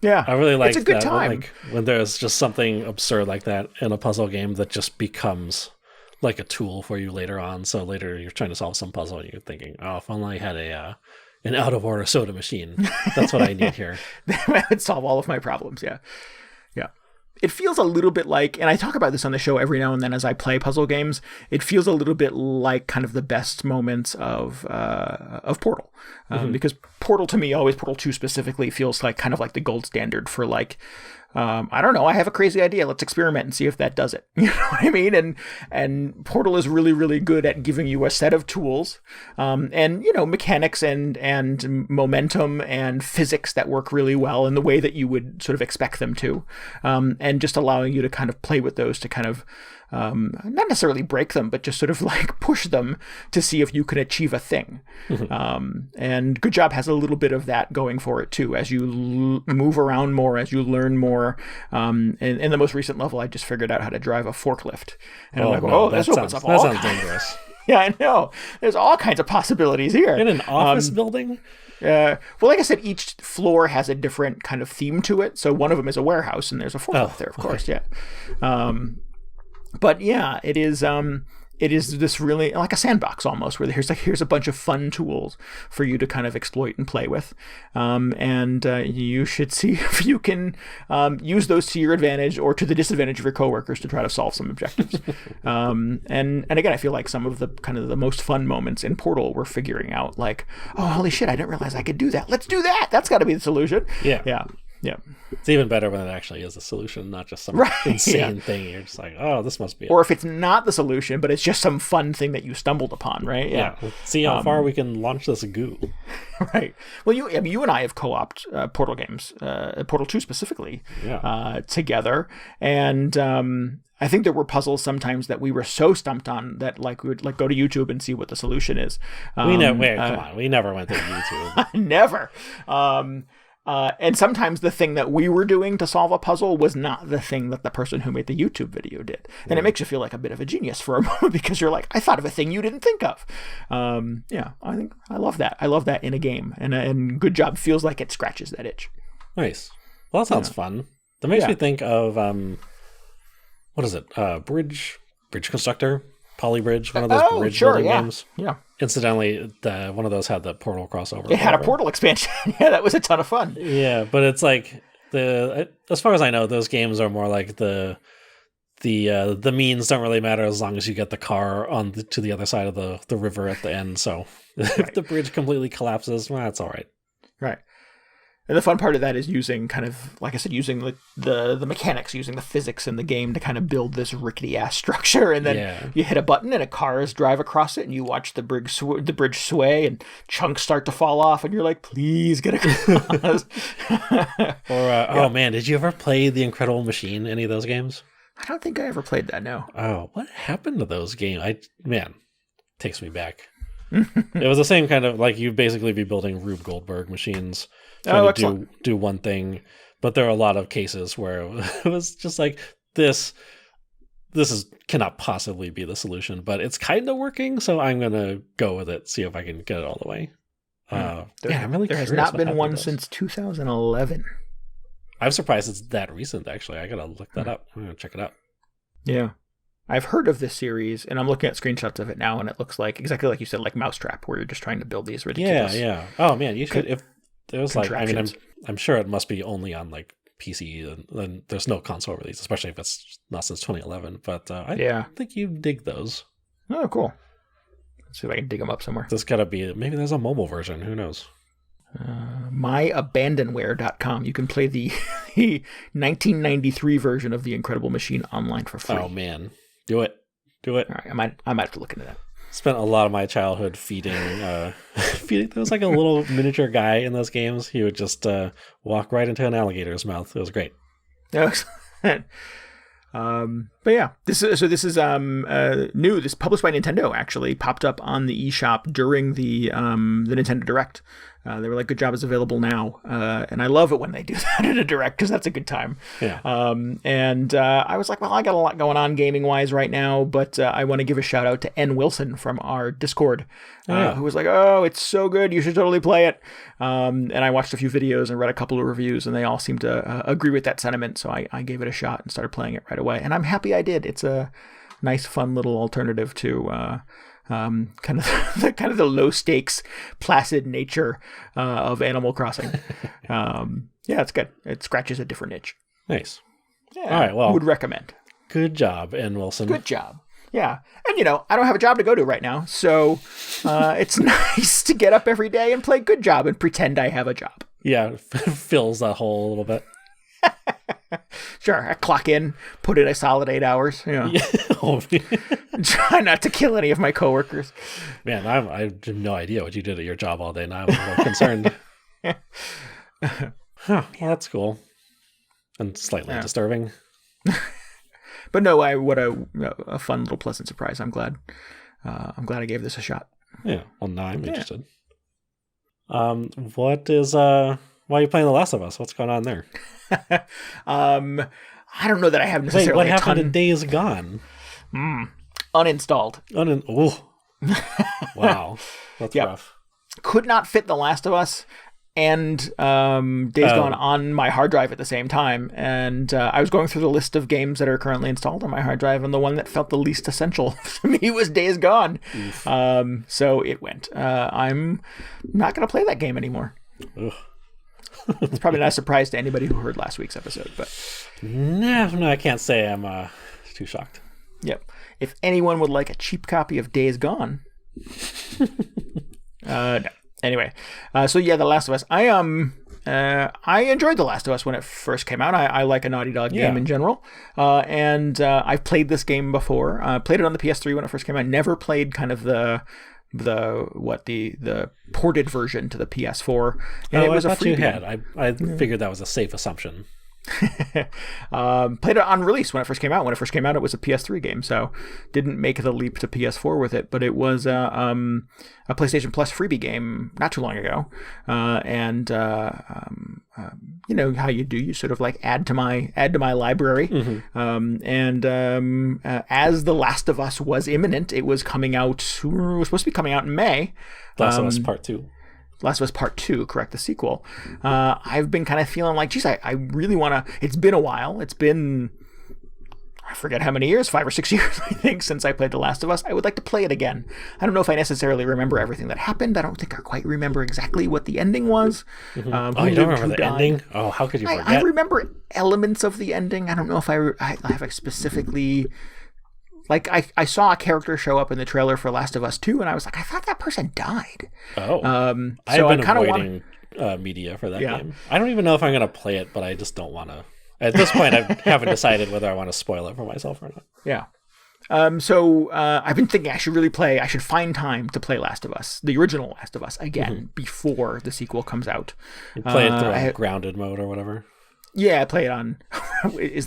Yeah, I really like it's a good that time. like when there's just something absurd like that in a puzzle game that just becomes like a tool for you later on. So later you're trying to solve some puzzle and you're thinking, oh, if only I had an out of order soda machine. That's what I need here. That would solve all of my problems. Yeah. Yeah. It feels a little bit like, and I talk about this on the show every now and then as I play puzzle games, it feels a little bit like kind of the best moments of Portal. Because Portal to me, always Portal 2 specifically, feels like kind of like the gold standard for like, I don't know, I have a crazy idea. Let's experiment and see if that does it. You know what I mean? And Portal is really, really good at giving you a set of tools, and, you know, mechanics and momentum and physics that work really well in the way that you would sort of expect them to. And just allowing you to kind of play with those to kind of, not necessarily break them, but just sort of like push them to see if you can achieve a thing. And Good Job has a little bit of that going for it too. As you move around more, as you learn more. In the most recent level, I just figured out how to drive a forklift. And I'm like, no, this opens up all that sounds kinds. dangerous. Yeah, I know. There's all kinds of possibilities here. In an office building? Well, like I said, each floor has a different kind of theme to it. So one of them is a warehouse, and there's a forklift there, of course. Yeah. But yeah, it is this really like a sandbox almost, where here's a bunch of fun tools for you to kind of exploit and play with, and you should see if you can use those to your advantage or to the disadvantage of your coworkers to try to solve some objectives. And again, I feel like some of the kind of the most fun moments in Portal were figuring out like, oh, holy shit, I didn't realize I could do that. Let's do that. That's got to be the solution. Yeah. It's even better when it actually is a solution, not just some insane thing. You're just like, oh, this must be it. Or if it's not the solution, but it's just some fun thing that you stumbled upon, right? Yeah. Let's see how far we can launch this goo. Right. Well, you and I have co-opted Portal games, Portal 2 specifically, together. And I think there were puzzles sometimes that we were so stumped on that like we would like go to YouTube and see what the solution is. Come on. We never went to YouTube. Never. And sometimes the thing that we were doing to solve a puzzle was not the thing that the person who made the YouTube video did. And it makes you feel like a bit of a genius for a moment because you're like, I thought of a thing you didn't think of. I think I love that. I love that in a game. And Good Job feels like it scratches that itch. Nice. Well, that sounds fun. That makes me think of, what is it? Bridge Constructor? Polybridge, one of those bridge building games. Yeah. Incidentally, one of those had the Portal crossover. It had a Portal expansion. Yeah, that was a ton of fun. Yeah, but it's like as far as I know, those games are more like the means don't really matter as long as you get the car to the other side of the river at the end. So if the bridge completely collapses, well, that's all right. Right. And the fun part of that is using kind of, like I said, using the mechanics, using the physics in the game to kind of build this rickety ass structure. And then you hit a button and cars drive across it and you watch the bridge sway and chunks start to fall off and you're like, please get across. Oh man, did you ever play The Incredible Machine, any of those games? I don't think I ever played that, no. Oh, what happened to those games? Takes me back. It was the same kind of, like, you'd basically be building Rube Goldberg machines, trying to do one thing, but there are a lot of cases where it was just like, this cannot possibly be the solution, but it's kind of working, so I'm going to go with it, see if I can get it all the way. There has not been one since 2011. I'm surprised it's that recent, actually. I got to look that up. I'm going to check it out. Yeah. I've heard of this series, and I'm looking at screenshots of it now, and it looks like, exactly like you said, like Mousetrap, where you're just trying to build these ridiculous... Yeah. Oh, man, you should... If there was like... I mean, I'm sure it must be only on, like, PC, and there's no console release, especially if it's not since 2011, but I think you dig those. Oh, cool. Let's see if I can dig them up somewhere. There's got to be... Maybe there's a mobile version. Who knows? myabandonware.com. You can play the 1993 version of The Incredible Machine online for free. Oh, man. Do it. All right, I might have to look into that. Spent a lot of my childhood feeding. There was like a little miniature guy in those games. He would just walk right into an alligator's mouth. It was great. Excellent. But yeah, this is new. This published by Nintendo actually popped up on the eShop during the Nintendo Direct. They were like, "Good job, it's available now," and I love it when they do that in a Direct because that's a good time. Yeah. And I was like, well, I got a lot going on gaming wise right now, but I want to give a shout out to N. Wilson from our Discord, who was like, "Oh, it's so good, you should totally play it." And I watched a few videos and read a couple of reviews, and they all seemed to agree with that sentiment. So I gave it a shot and started playing it right away, and I'm happy I did. It's a nice, fun little alternative to. Kind of the low stakes, placid nature of Animal Crossing. Yeah, it's good. It scratches a different itch. Nice. Yeah, all right. Well, would recommend. Good job, N. Wilson. Good job. Yeah, and I don't have a job to go to right now, so it's nice to get up every day and play Good Job and pretend I have a job. Yeah, fills that hole a little bit. Sure, I clock in, put in a solid 8 hours. Try not to kill any of my coworkers. Man, I have no idea what you did at your job all day. Now I'm a little concerned. Well, that's cool. And slightly disturbing. But no, what a fun little pleasant surprise. I'm glad I gave this a shot. Yeah. Well, now I'm interested. Why are you playing The Last of Us? What's going on there? I don't know that I have necessarily. Wait, what happened to Days Gone? Uninstalled. Wow, that's rough. Could not fit The Last of Us and Days Gone on my hard drive at the same time, and I was going through the list of games that are currently installed on my hard drive, and the one that felt the least essential to me was Days Gone. So it went. I'm not going to play that game anymore. It's probably not a surprise to anybody who heard last week's episode, but no, I can't say I'm too shocked. Yep. If anyone would like a cheap copy of Days Gone, no. Anyway, so yeah, The Last of Us. I enjoyed The Last of Us when it first came out. I like a Naughty Dog game in general, and I've played this game before. Played it on the PS3 when it first came out. Never played kind of the ported version to the PS4. And it was I thought you had. I figured that was a safe assumption. Played it on release when it first came out. When it first came out, it was a PS3 game, so didn't make the leap to PS4 with it. But it was a PlayStation Plus freebie game not too long ago, and you know how you do. You sort of like add to my library, and as The Last of Us was imminent, it was coming out. It was supposed to be coming out in May. Last of Us Part 2. Last of Us Part 2, correct, the sequel. I've been kind of feeling like, geez, I really want to... It's been a while. It's been... I forget how many years, 5 or 6 years, I think, since I played The Last of Us. I would like to play it again. I don't know if I necessarily remember everything that happened. I don't think I quite remember exactly what the ending was. You don't remember the ending? Oh, how could you forget? I remember elements of the ending. I don't know if I have a specifically... Like, I saw a character show up in the trailer for Last of Us 2, and I was like, I thought that person died. Oh. So I've been avoiding media for that game. I don't even know if I'm going to play it, but I just don't want to. At this point, I haven't decided whether I want to spoil it for myself or not. Yeah. So I've been thinking I should find time to play Last of Us, the original Last of Us, again, before the sequel comes out. You play it through grounded mode or whatever? Yeah, I play it on... Is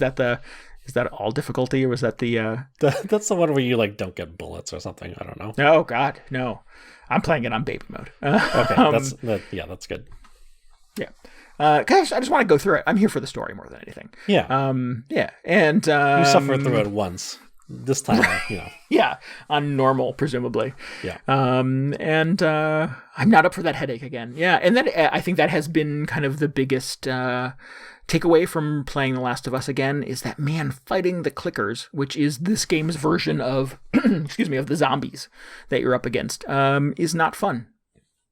that all difficulty, or was that the... That's the one where you, like, don't get bullets or something. I don't know. Oh, God, no. I'm playing it on baby mode. Okay, that's good. Yeah. Cause I just want to go through it. I'm here for the story more than anything. Yeah. Yeah, and... you suffered through it once. This time, Yeah, on normal, presumably. Yeah. And I'm not up for that headache again. Yeah, and then I think that has been kind of the biggest... takeaway from playing The Last of Us again is that, man, fighting the clickers, which is this game's version of, excuse me, of the zombies that you're up against, is not fun.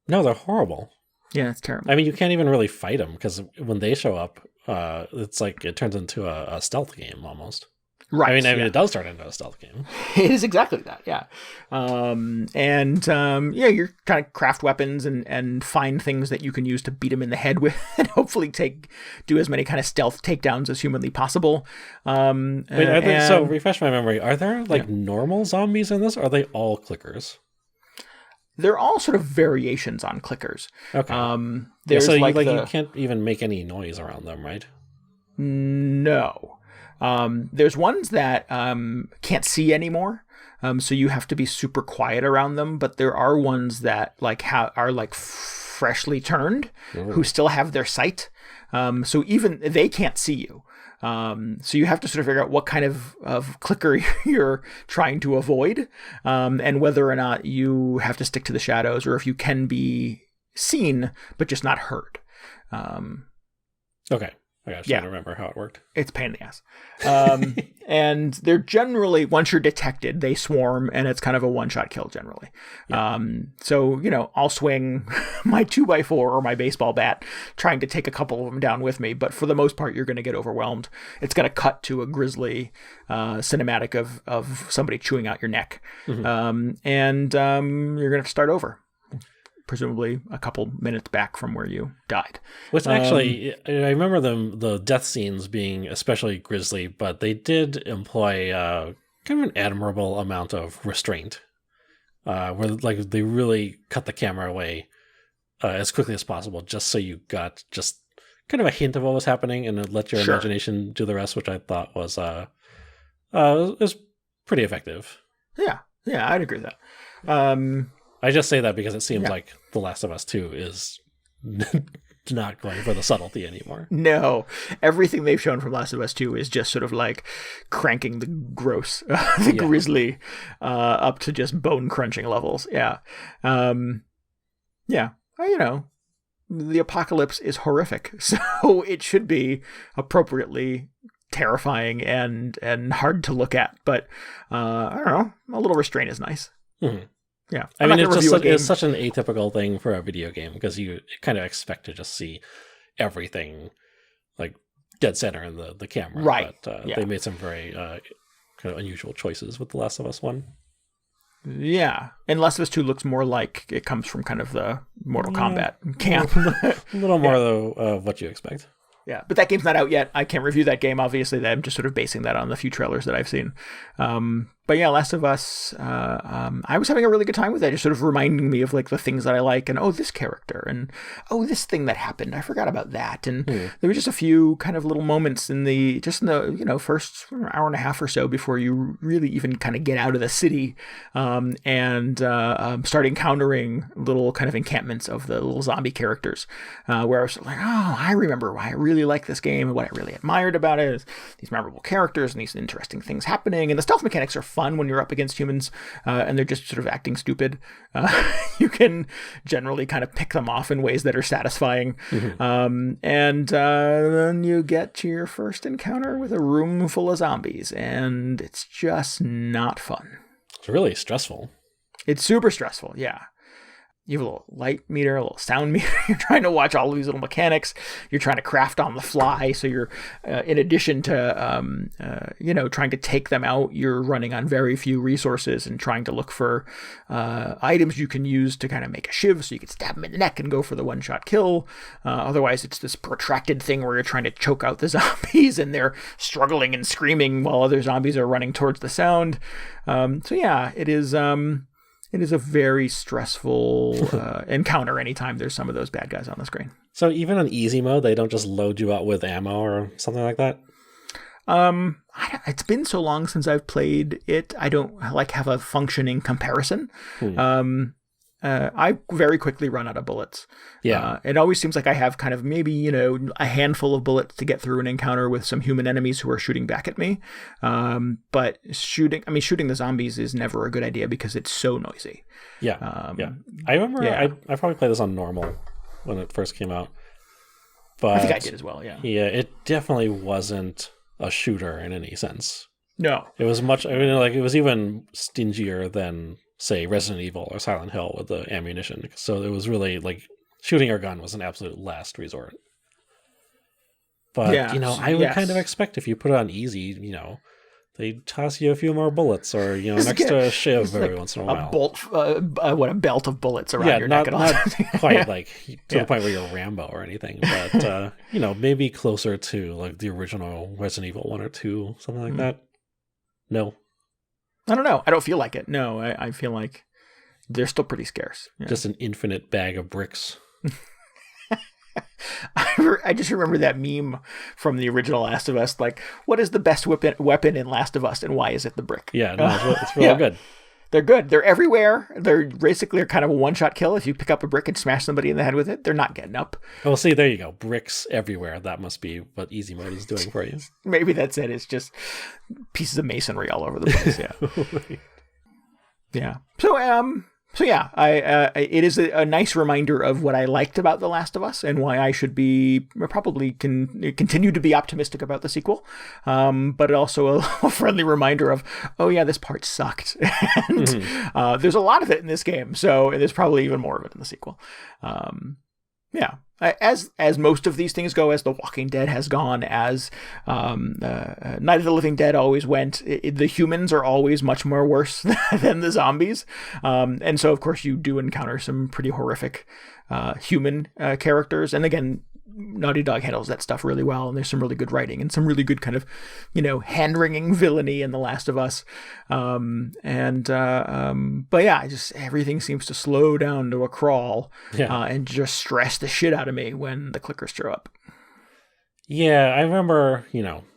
No, they're horrible. Yeah, it's terrible. I mean, you can't even really fight them because when they show up, it's like it turns into a stealth game almost. Right. I mean, it does turn into a stealth game. It is exactly that, yeah. You're trying to craft weapons and find things that you can use to beat them in the head with, and hopefully do as many kind of stealth takedowns as humanly possible. So refresh my memory. Are there normal zombies in this, or are they all clickers? They're all sort of variations on clickers. Okay. There's you can't even make any noise around them, right? No. There's ones that can't see anymore. So you have to be super quiet around them, but there are ones that like are like freshly turned who still have their sight. So even they can't see you. So you have to sort of figure out what kind of clicker you're trying to avoid, and whether or not you have to stick to the shadows or if you can be seen but just not heard. Okay. I got to remember how it worked. It's a pain in the ass. And they're generally, once you're detected, they swarm, and it's kind of a one-shot kill generally. Yeah. So, I'll swing my 2x4 or my baseball bat trying to take a couple of them down with me, but for the most part, you're going to get overwhelmed. It's going to cut to a grisly cinematic of somebody chewing out your neck. Mm-hmm. And you're going to start over. Presumably a couple minutes back from where you died. Which actually, I remember the death scenes being especially grisly, but they did employ kind of an admirable amount of restraint, where like they really cut the camera away as quickly as possible, just so you got just kind of a hint of what was happening, and it let your imagination do the rest, which I thought was pretty effective. Yeah, I'd agree with that. I just say that because it seems like The Last of Us 2 is not going for the subtlety anymore. No, everything they've shown from Last of Us 2 is just sort of like cranking the gross, grisly, up to just bone-crunching levels. Yeah. The apocalypse is horrific, so it should be appropriately terrifying and hard to look at. But, I don't know, a little restraint is nice. Mm-hmm. Yeah, I mean, it's such an atypical thing for a video game because you kind of expect to just see everything like dead center in the camera. Right. But they made some very kind of unusual choices with The Last of Us 1. Yeah, and Last of Us 2 looks more like it comes from kind of the Mortal Kombat camp. A little more of what you expect. Yeah, but that game's not out yet. I can't review that game, obviously. I'm just sort of basing that on the few trailers that I've seen. But yeah, Last of Us, I was having a really good time with it, just sort of reminding me of like the things that I like, and this character, and this thing that happened. I forgot about that. And there were just a few kind of little moments in the first hour and a half or so before you really even kind of get out of the city, and start encountering little kind of encampments of the little zombie characters, where I was like, I remember why I really like this game, and what I really admired about it is these memorable characters and these interesting things happening, and the stealth mechanics are fun when you're up against humans, and they're just sort of acting stupid. You can generally kind of pick them off in ways that are satisfying. Mm-hmm. And then you get to your first encounter with a room full of zombies, and it's just not fun. It's really stressful. It's super stressful, yeah. You have a little light meter, a little sound meter. You're trying to watch all of these little mechanics. You're trying to craft on the fly. So you're, in addition to, trying to take them out, you're running on very few resources and trying to look for items you can use to kind of make a shiv so you can stab them in the neck and go for the one-shot kill. Otherwise, it's this protracted thing where you're trying to choke out the zombies and they're struggling and screaming while other zombies are running towards the sound. It is... It is a very stressful encounter anytime there's some of those bad guys on the screen. So even on easy mode, they don't just load you out with ammo or something like that? It's been so long since I've played it. I don't have a functioning comparison. I very quickly run out of bullets. Yeah. It always seems like I have kind of maybe, a handful of bullets to get through an encounter with some human enemies who are shooting back at me. But shooting the zombies is never a good idea because it's so noisy. Yeah. I remember I probably played this on normal when it first came out. But I think I did as well, yeah. Yeah, it definitely wasn't a shooter in any sense. No. It was it was even stingier than, say, Resident Evil or Silent Hill with the ammunition. So it was really like shooting your gun was an absolute last resort. But, I would kind of expect if you put it on easy, they toss you a few more bullets or, an extra shiv every once in a while. A belt of bullets around your neck. Not quite to the point where you're Rambo or anything, but, maybe closer to like the original Resident Evil 1 or 2, something like that. No. I don't know. I don't feel like it. No, I feel like they're still pretty scarce. Yeah. Just an infinite bag of bricks. I just remember that meme from the original Last of Us. Like, what is the best weapon in Last of Us, and why is it the brick? Yeah, no, it's really good. They're good. They're everywhere. They're basically kind of a one-shot kill. If you pick up a brick and smash somebody in the head with it, they're not getting up. Well, see, there you go. Bricks everywhere. That must be what easy mode is doing for you. Maybe that's it. It's just pieces of masonry all over the place. Yeah. Right. Yeah. So yeah, it is a nice reminder of what I liked about The Last of Us and why I should be probably continue to be optimistic about the sequel. But also a friendly reminder of, oh yeah, this part sucked. And there's a lot of it in this game, so there's probably even more of it in the sequel. Yeah. As most of these things go, as The Walking Dead has gone, as Night of the Living Dead always went, the humans are always much more worse than the zombies. And so, of course, you do encounter some pretty horrific human characters. And again, Naughty Dog handles that stuff really well, and there's some really good writing and some really good kind of, hand-wringing villainy in The Last of Us. But yeah, everything seems to slow down to a crawl, and just stress the shit out of me when the clickers show up. Yeah, I remember,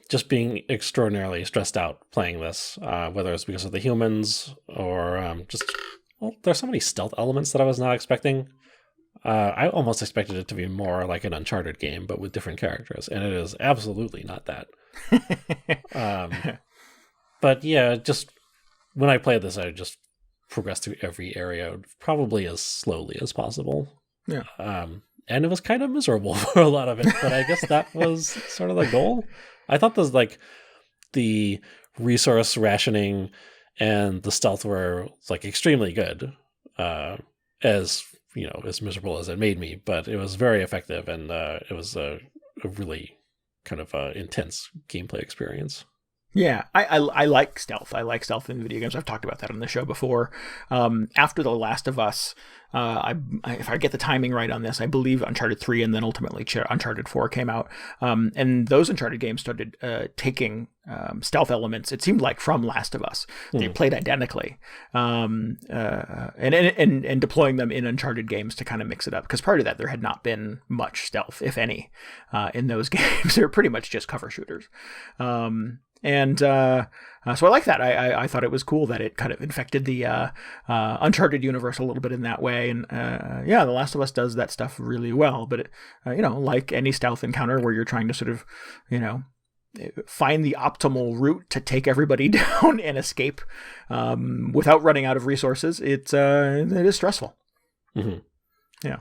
just being extraordinarily stressed out playing this, whether it's because of the humans or there's so many stealth elements that I was not expecting. I almost expected it to be more like an Uncharted game, but with different characters, and it is absolutely not that. But yeah, just when I played this, I just progressed through every area probably as slowly as possible. Yeah. And it was kind of miserable for a lot of it, but I guess that was sort of the goal. I thought the resource rationing and the stealth were extremely good, as miserable as it made me, but it was very effective, and it was a really kind of intense gameplay experience. Yeah, I like stealth. I like stealth in video games. I've talked about that on the show before. After The Last of Us, if I get the timing right on this, I believe Uncharted 3 and then ultimately Uncharted 4 came out. And those Uncharted games started taking stealth elements, it seemed like, from Last of Us. They played identically. And deploying them in Uncharted games to kind of mix it up. Because prior to that, there had not been much stealth, if any, in those games. They're pretty much just cover shooters. So I like that. I thought it was cool that it kind of infected the Uncharted universe a little bit in that way. And The Last of Us does that stuff really well. But, like any stealth encounter where you're trying to sort of, find the optimal route to take everybody down and escape without running out of resources, it is stressful. Mm-hmm. Yeah.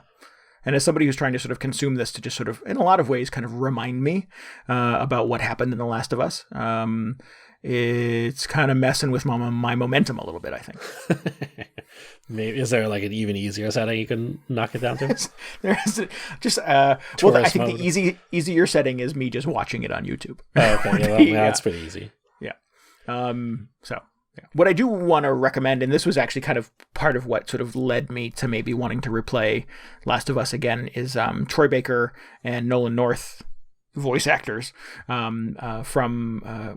And as somebody who's trying to sort of consume this to just sort of, in a lot of ways, kind of remind me about what happened in The Last of Us, it's kind of messing with my momentum a little bit, I think. Maybe is there an even easier setting you can knock it down to? There's just I think mode. The easier setting is me just watching it on YouTube. Oh, okay, that's pretty easy. Yeah. What I do want to recommend, and this was actually kind of part of what sort of led me to maybe wanting to replay Last of Us again, is Troy Baker and Nolan North voice actors Nolan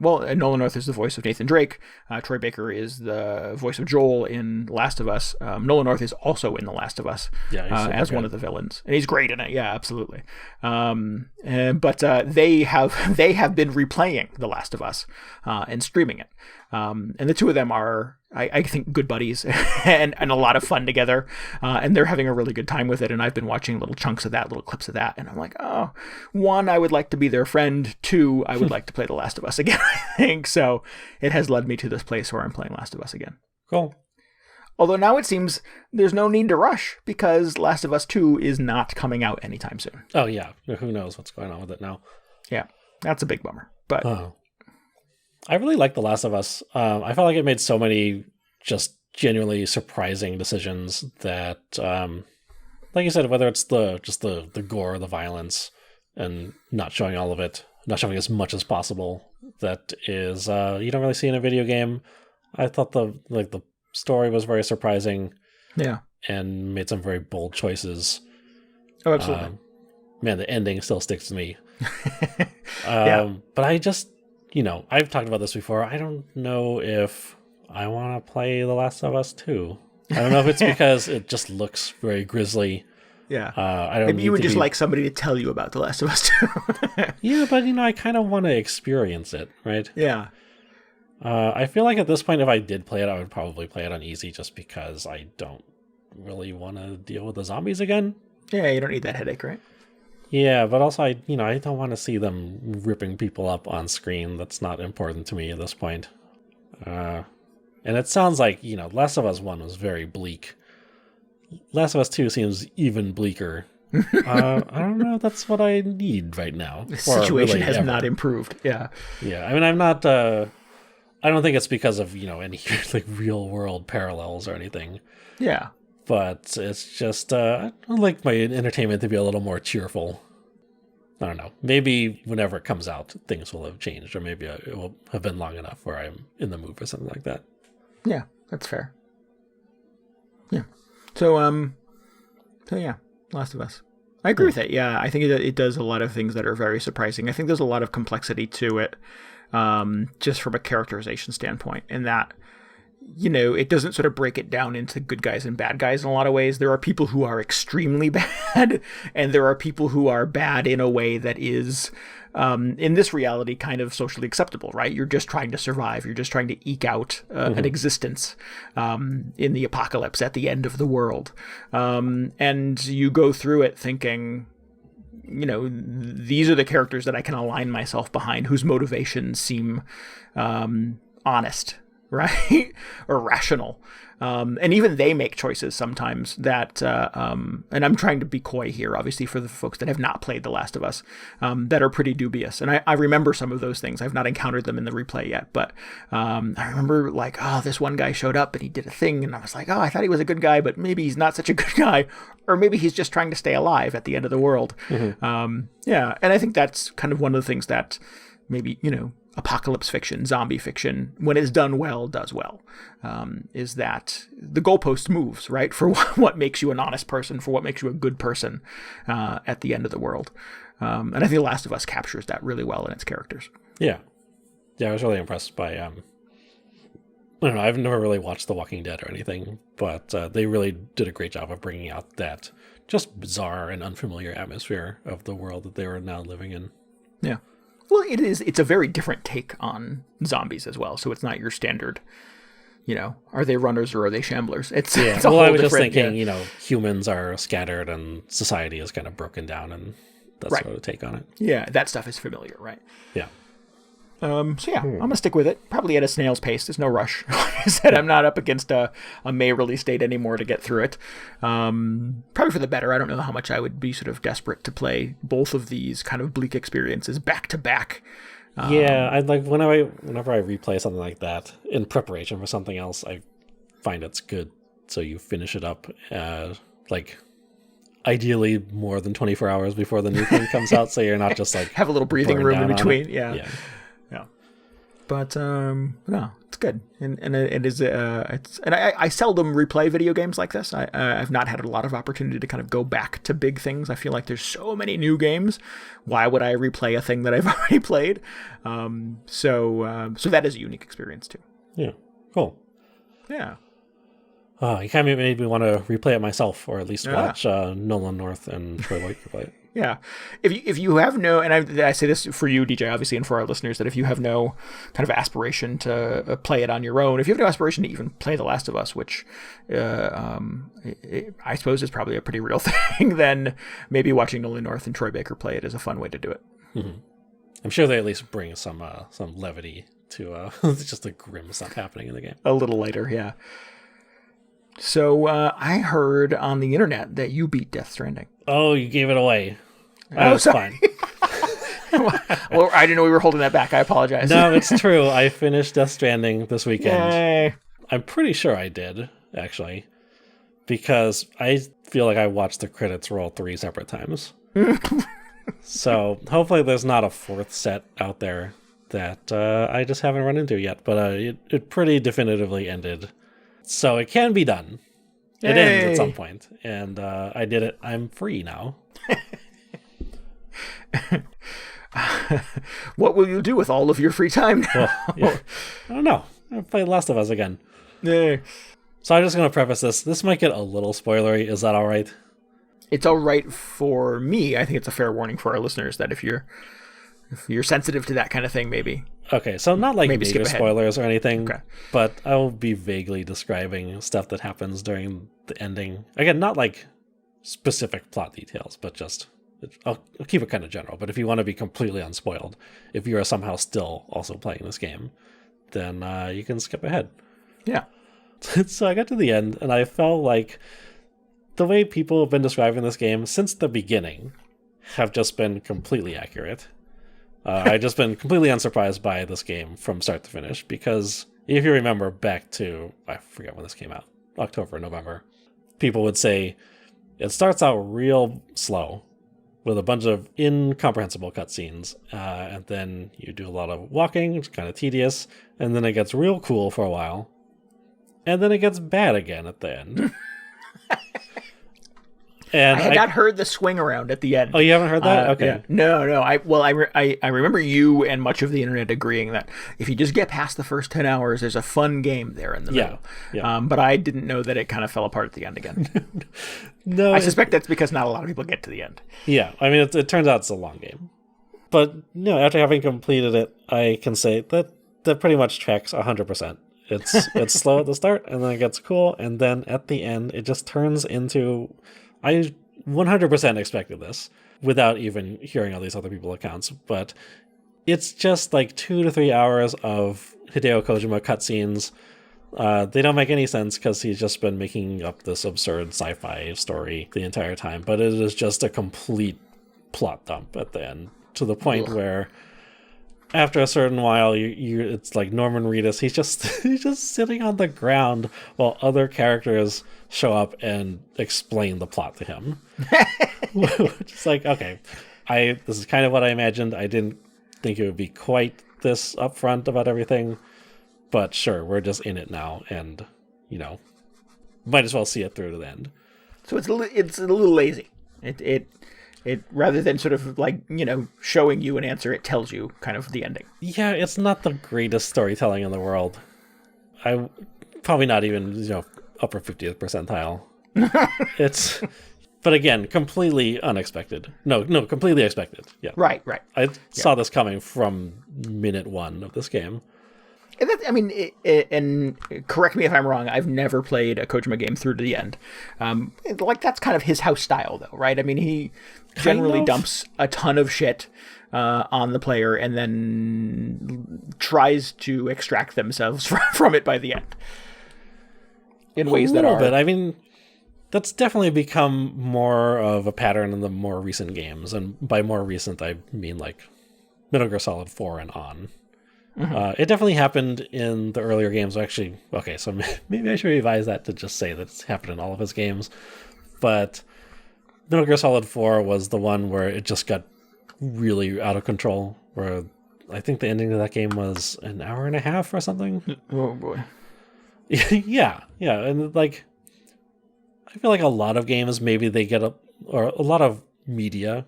North is the voice of Nathan Drake. Troy Baker is the voice of Joel in Last of Us. Nolan North is also in The Last of Us as one of the villains, and he's great in it. Yeah, absolutely. But they have been replaying The Last of Us and streaming it. And the two of them are, I think, good buddies and a lot of fun together. And they're having a really good time with it. And I've been watching little chunks of that, little clips of that. And I'm like, oh, one, I would like to be their friend. Two, I would like to play The Last of Us again, I think. So it has led me to this place where I'm playing Last of Us again. Cool. Although now it seems there's no need to rush because Last of Us 2 is not coming out anytime soon. Oh, yeah. Who knows what's going on with it now? Yeah, that's a big bummer. But I really like The Last of Us. I felt like it made so many just genuinely surprising decisions that, like you said, whether it's the gore, the violence, and not showing all of it, not showing as much as possible, that is you don't really see in a video game. I thought the story was very surprising. Yeah. And made some very bold choices. Oh, absolutely. Man, the ending still sticks to me. Yeah. But I just, I've talked about this before. I don't know if I want to play The Last of Us 2. I don't know if it's because it just looks very grisly. Yeah. I don't. Maybe you would just like somebody to tell you about The Last of Us 2. Yeah, but I kind of want to experience it, right? Yeah. I feel like at this point, if I did play it, I would probably play it on easy, just because I don't really want to deal with the zombies again. Yeah, you don't need that headache, right? Yeah, but also I don't want to see them ripping people up on screen. That's not important to me at this point. And it sounds like, Last of Us 1 was very bleak. Last of Us 2 seems even bleaker. I don't know if that's what I need right now. The situation really has not improved. Yeah. Yeah, I'm not... I don't think it's because of, any like real world parallels or anything. Yeah. But it's just, I like my entertainment to be a little more cheerful. I don't know. Maybe whenever it comes out, things will have changed, or maybe it will have been long enough where I'm in the mood or something like that. Yeah, that's fair. Yeah. So yeah, Last of Us. I agree with it. Yeah, I think it does a lot of things that are very surprising. I think there's a lot of complexity to it, just from a characterization standpoint, in that, it doesn't sort of break it down into good guys and bad guys in a lot of ways. There are people who are extremely bad, and there are people who are bad in a way that is, in this reality, kind of socially acceptable, right? You're just trying to survive. You're just trying to eke out an existence in the apocalypse at the end of the world. And you go through it thinking, these are the characters that I can align myself behind, whose motivations seem honest, right? Or rational. And even they make choices sometimes that, and I'm trying to be coy here, obviously, for the folks that have not played The Last of Us, that are pretty dubious. And I remember some of those things. I've not encountered them in the replay yet, but I remember this one guy showed up and he did a thing, and I was like, I thought he was a good guy, but maybe he's not such a good guy, or maybe he's just trying to stay alive at the end of the world. Yeah, and I think that's kind of one of the things that maybe, apocalypse fiction, zombie fiction, when it's done well, does well, is that the goalpost moves, right? For what makes you an honest person, for what makes you a good person at the end of the world. And I think The Last of Us captures that really well in its characters. Yeah. Yeah, I was really impressed by, I don't know, I've never really watched The Walking Dead or anything, but they really did a great job of bringing out that just bizarre and unfamiliar atmosphere of the world that they were now living in. Yeah. Well, it's a very different take on zombies as well. So it's not your standard, are they runners or are they shamblers? It's a whole I was just different, thinking, humans are scattered and society is kind of broken down, and that's sort of take on it. Yeah, that stuff is familiar, right? Yeah. So yeah, I'm gonna stick with it. Probably at a snail's pace. There's no rush. Like I said, I'm not up against a May release date anymore to get through it. Probably for the better. I don't know how much I would be sort of desperate to play both of these kind of bleak experiences back to back. Yeah, I'd like whenever I replay something like that in preparation for something else, I find it's good. So you finish it up, ideally more than 24 hours before the new thing comes out, so you're not just have a little breathing room in between. Yeah. But no, it's good, and it is I seldom replay video games like this. I've not had a lot of opportunity to kind of go back to big things. I feel like there's so many new games. Why would I replay a thing that I've already played? So that is a unique experience too. Yeah, cool. Yeah. You kind of made me want to replay it myself, or at least watch Nolan North and Troy White play it. Yeah. If you have no, and I say this for you, DJ, obviously, and for our listeners, that if you have no kind of aspiration to play it on your own, if you have no aspiration to even play The Last of Us, which I suppose is probably a pretty real thing, then maybe watching Nolan North and Troy Baker play it is a fun way to do it. Mm-hmm. I'm sure they at least bring some levity to just the grim stuff happening in the game. A little later, yeah. So I heard on the internet that you beat Death Stranding. Oh, you gave it away. That's fine. Well, I didn't know we were holding that back. I apologize. No, it's true. I finished Death Stranding this weekend. Yay. I'm pretty sure I did, actually, because I feel like I watched the credits roll 3 separate times. So hopefully there's not a fourth set out there that I just haven't run into yet. But it pretty definitively ended. So it can be done. It ends at some point, and I did it. I'm free now. What will you do with all of your free time now? Well, yeah. I don't know. I'll play Last of Us again. Yeah. So I'm just going to preface this. This might get a little spoilery. Is that all right? it's all right for me. I think it's a fair warning for our listeners that if you're sensitive to that kind of thing, maybe. Okay, so not like maybe major spoilers or anything, okay. But I will be vaguely describing stuff that happens during the ending. Again, not like specific plot details, but just I'll keep it kind of general. But if you want to be completely unspoiled, if you are somehow still also playing this game, then you can skip ahead. Yeah. So I got to the end, and I felt like the way people have been describing this game since the beginning have just been completely accurate. I've just been completely unsurprised by this game from start to finish, because if you remember back to, I forget when this came out, October, November, people would say it starts out real slow with a bunch of incomprehensible cutscenes, and then you do a lot of walking, which is kind of tedious, and then it gets real cool for a while, and then it gets bad again at the end. And I had not heard the swing around at the end. Oh, you haven't heard that? Okay. Yeah. No. I remember you and much of the internet agreeing that if you just get past the first 10 hours, there's a fun game there in the middle. Yeah. But I didn't know that it kind of fell apart at the end again. No, I suspect that's because not a lot of people get to the end. Yeah, I mean, it turns out it's a long game. But no, after having completed it, I can say that pretty much tracks 100%. It's slow at the start, and then it gets cool, and then at the end, it just turns into... I 100% expected this without even hearing all these other people's accounts, but it's just like 2 to 3 hours of Hideo Kojima cutscenes. They don't make any sense because he's just been making up this absurd sci-fi story the entire time, but it is just a complete plot dump at the end, to the point where after a certain while, it's like Norman Reedus. He's just sitting on the ground while other characters show up and explain the plot to him. It's like, okay, this is kind of what I imagined. I didn't think it would be quite this upfront about everything, but sure, we're just in it now, and might as well see it through to the end. So it's a little lazy. It rather than sort of like, showing you an answer, it tells you kind of the ending. Yeah, it's not the greatest storytelling in the world. I probably not even, upper 50th percentile. But again, completely unexpected. No, completely expected. Yeah. Right. I saw this coming from minute one of this game. And correct me if I'm wrong, I've never played a Kojima game through to the end. That's kind of his house style, though, right? I mean, he generally dumps a ton of shit on the player and then tries to extract themselves from it by the end. In ways that are... But I mean, that's definitely become more of a pattern in the more recent games. And by more recent, I mean like Metal Gear Solid 4 and on. Mm-hmm. It definitely happened in the earlier games. Actually, okay, so maybe I should revise that to just say that it's happened in all of his games. But Metal Gear Solid 4 was the one where it just got really out of control, where I think the ending of that game was an hour and a half or something. Oh, boy. Yeah, and like, I feel like a lot of games, maybe they get or a lot of media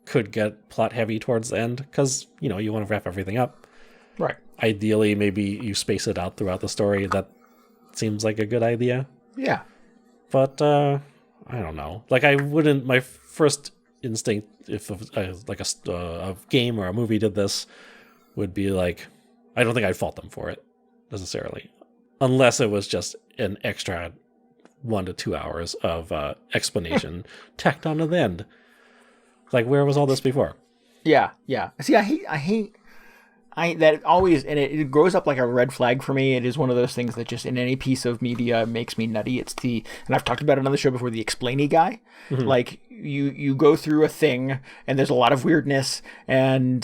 could get plot heavy towards the end, because, you want to wrap everything up. Right. Ideally, maybe you space it out throughout the story. That seems like a good idea. Yeah. But I don't know. Like, I wouldn't. My first instinct, if a game or a movie did this, would be like, I don't think I'd fault them for it necessarily, unless it was just an extra 1 to 2 hours of explanation tacked on to the end. Like, where was all this before? Yeah. See, I hate. That always, and it grows up like a red flag for me. It is one of those things that just in any piece of media makes me nutty. It's and I've talked about it on the show before, the explainy guy. Mm-hmm. Like you go through a thing and there's a lot of weirdness and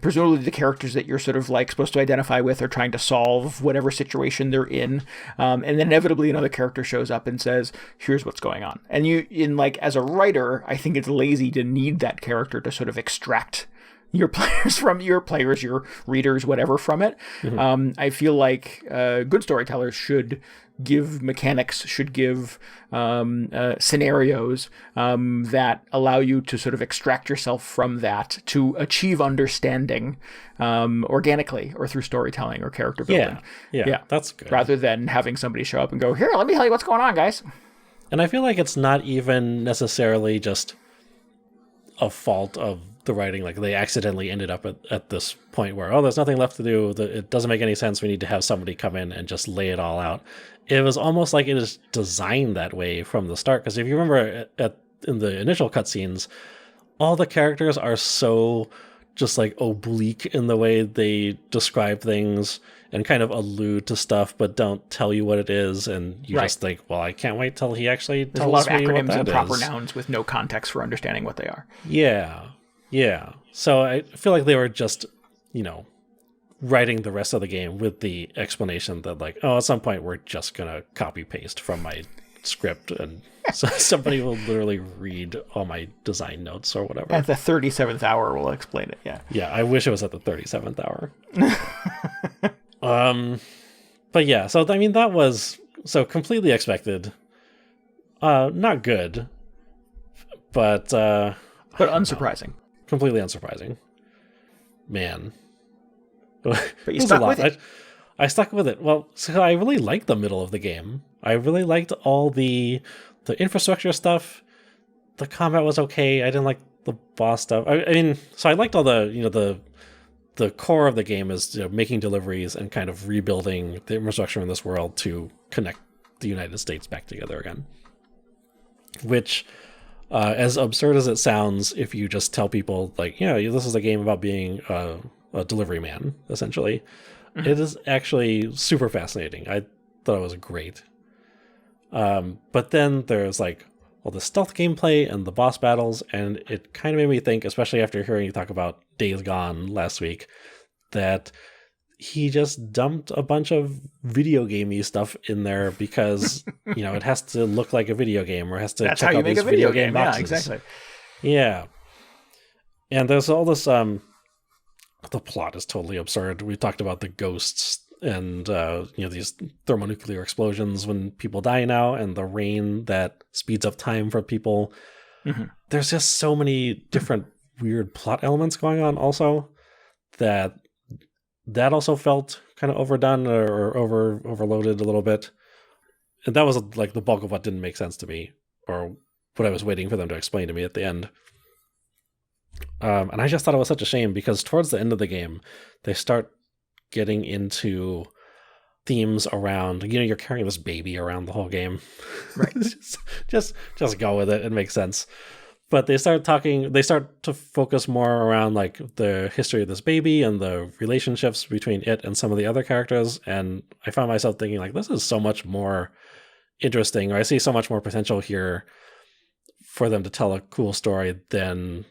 presumably the characters that you're sort of like supposed to identify with are trying to solve whatever situation they're in. And then inevitably another character shows up and says, here's what's going on. And as a writer, I think it's lazy to need that character to sort of extract your players, your readers, whatever from it. Mm-hmm. I feel like good storytellers should give mechanics, should give scenarios that allow you to sort of extract yourself from that to achieve understanding organically or through storytelling or character building. Yeah, that's good. Rather than having somebody show up and go, here, let me tell you what's going on, guys. And I feel like it's not even necessarily just a fault of the writing. Like they accidentally ended up at this point where, oh, there's nothing left to do. It doesn't make any sense. We need to have somebody come in and just lay it all out. It was almost like it is designed that way from the start. Because if you remember in the initial cutscenes, all the characters are so just like oblique in the way they describe things and kind of allude to stuff, but don't tell you what it is. And you just think, well, I can't wait till he actually tells me what that is. There's a lot of acronyms and proper nouns with no context for understanding what they are. Yeah. Yeah. So I feel like they were just, writing the rest of the game with the explanation that like, oh, at some point we're just going to copy paste from my script and so somebody will literally read all my design notes or whatever. At the 37th hour, we'll explain it. Yeah. Yeah. I wish it was at the 37th hour. But yeah, so I mean, that was so completely expected. Not good, but unsurprising. Completely unsurprising. Man. But you stuck with it. I stuck with it. Well, so I really liked the middle of the game. I really liked all the infrastructure stuff. The combat was okay. I didn't like the boss stuff. I mean, so I liked all the core of the game is making deliveries and kind of rebuilding the infrastructure in this world to connect the United States back together again. Which, as absurd as it sounds, if you just tell people like, this is a game about being a delivery man, essentially, it is actually super fascinating. I thought it was great. But then there's like all the stealth gameplay and the boss battles, and it kind of made me think, especially after hearing you talk about Days Gone last week, that he just dumped a bunch of video gamey stuff in there because it has to look like a video game or has to That's check how you out make these a video game game. boxes. Yeah, exactly. Yeah. And there's all this the plot is totally absurd. We talked about the ghosts and these thermonuclear explosions when people die now, and the rain that speeds up time for people. Mm-hmm. There's just so many different weird plot elements going on also that also felt kind of overdone or overloaded a little bit. And that was like the bulk of what didn't make sense to me, or what I was waiting for them to explain to me at the end. And I just thought it was such a shame because towards the end of the game, they start getting into themes around, you're carrying this baby around the whole game. Right. just go with it. It makes sense. But they start to focus more around like the history of this baby and the relationships between it and some of the other characters. And I found myself thinking like, this is so much more interesting, or I see so much more potential here for them to tell a cool story than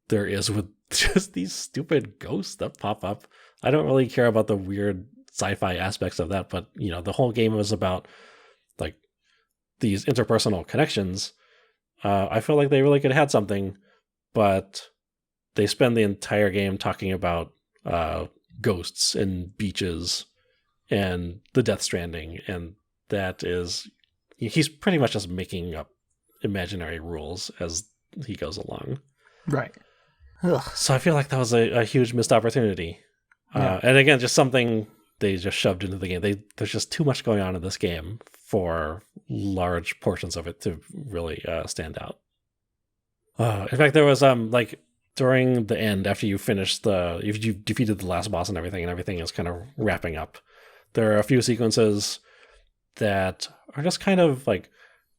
there is with just these stupid ghosts that pop up. I don't really care about the weird sci-fi aspects of that, but the whole game was about like these interpersonal connections. I feel like they really could have had something, but they spend the entire game talking about ghosts and beaches and the Death Stranding, and that is, he's pretty much just making up imaginary rules as he goes along. Right. Ugh. So I feel like that was a huge missed opportunity. Yeah. And again, just something they just shoved into the game. There's just too much going on in this game for large portions of it to really stand out. In fact, there was like during the end, after you finished if you defeated the last boss and everything is kind of wrapping up, there are a few sequences that are just kind of like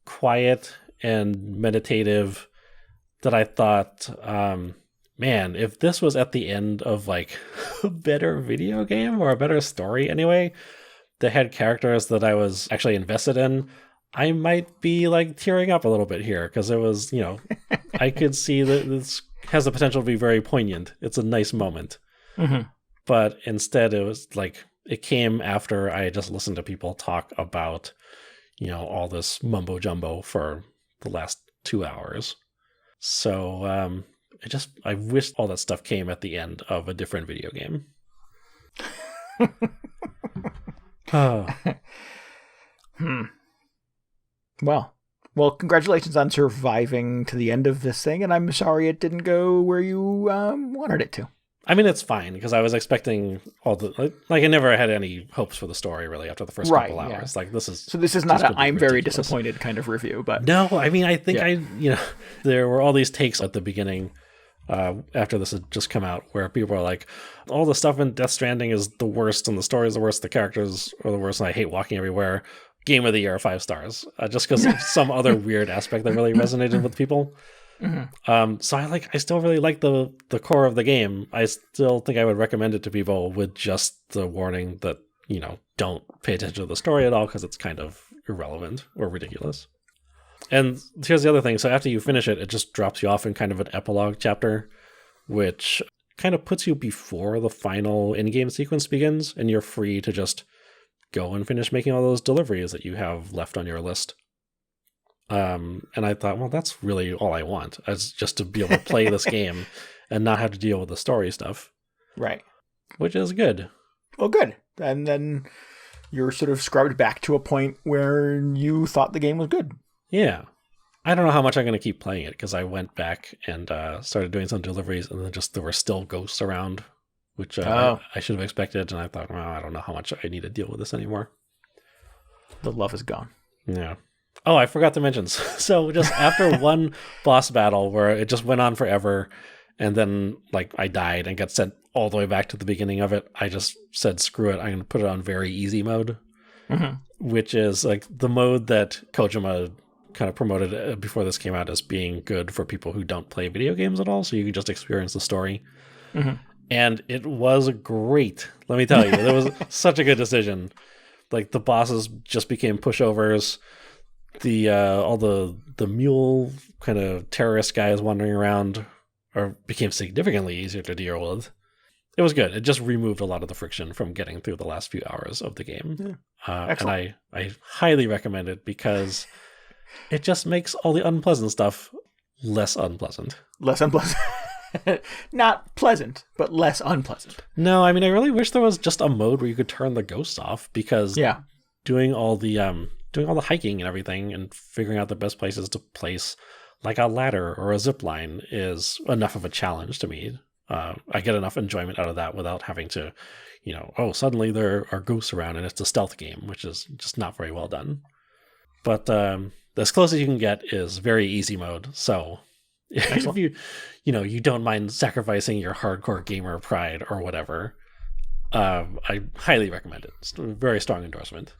quiet and meditative that I thought, man, if this was at the end of like a better video game or a better story anyway, that had characters that I was actually invested in, I might be like tearing up a little bit here, because it was, I could see that this has the potential to be very poignant. It's a nice moment. Mm-hmm. But instead it was like, it came after I had just listened to people talk about, all this mumbo jumbo for the last 2 hours. So, I wish all that stuff came at the end of a different video game. Well, congratulations on surviving to the end of this thing, and I'm sorry it didn't go where you wanted it to. I mean, it's fine because I was expecting all the like I never had any hopes for the story really after the first couple hours. Like this is not a I'm very disappointed kind of review, but no, I mean I think there were all these takes at the beginning after this had just come out where people are like, all the stuff in Death Stranding is the worst and the story is the worst, the characters are the worst, and I hate walking everywhere. Game of the year, 5 stars, just because of some other weird aspect that really resonated with people. Mm-hmm. So I still really like the core of the game. I still think I would recommend it to people with just the warning that, don't pay attention to the story at all because it's kind of irrelevant or ridiculous. And here's the other thing. So after you finish it, it just drops you off in kind of an epilogue chapter, which kind of puts you before the final in-game sequence begins, and you're free to just go and finish making all those deliveries that you have left on your list. And I thought, well, that's really all I want, is just to be able to play this game and not have to deal with the story stuff. Right. Which is good. Well, good. And then you're sort of scrubbed back to a point where you thought the game was good. Yeah. I don't know how much I'm going to keep playing it because I went back and started doing some deliveries and then there were still ghosts around, which I should have expected. And I thought, well, I don't know how much I need to deal with this anymore. The love is gone. Yeah. Oh, I forgot to mention. So just after one boss battle where it just went on forever and then I died and got sent all the way back to the beginning of it, I just said, screw it. I'm going to put it on very easy mode, which is the mode that Kojima kind of promoted before this came out as being good for people who don't play video games at all. So you can just experience the story. Mm-hmm. And it was great. Let me tell you, that was such a good decision. The bosses just became pushovers. All the mule kind of terrorist guys wandering around became significantly easier to deal with. It was good. It just removed a lot of the friction from getting through the last few hours of the game. Yeah. And I highly recommend it because it just makes all the unpleasant stuff less unpleasant. Less unpleasant. Not pleasant, but less unpleasant. No, I mean, I really wish there was just a mode where you could turn the ghosts off because doing all the hiking and everything and figuring out the best places to place a ladder or a zip line is enough of a challenge to me. I get enough enjoyment out of that without having to, suddenly there are ghosts around and it's a stealth game, which is just not very well done. But as close as you can get is very easy mode. So if you don't mind sacrificing your hardcore gamer pride or whatever, I highly recommend it. It's a very strong endorsement.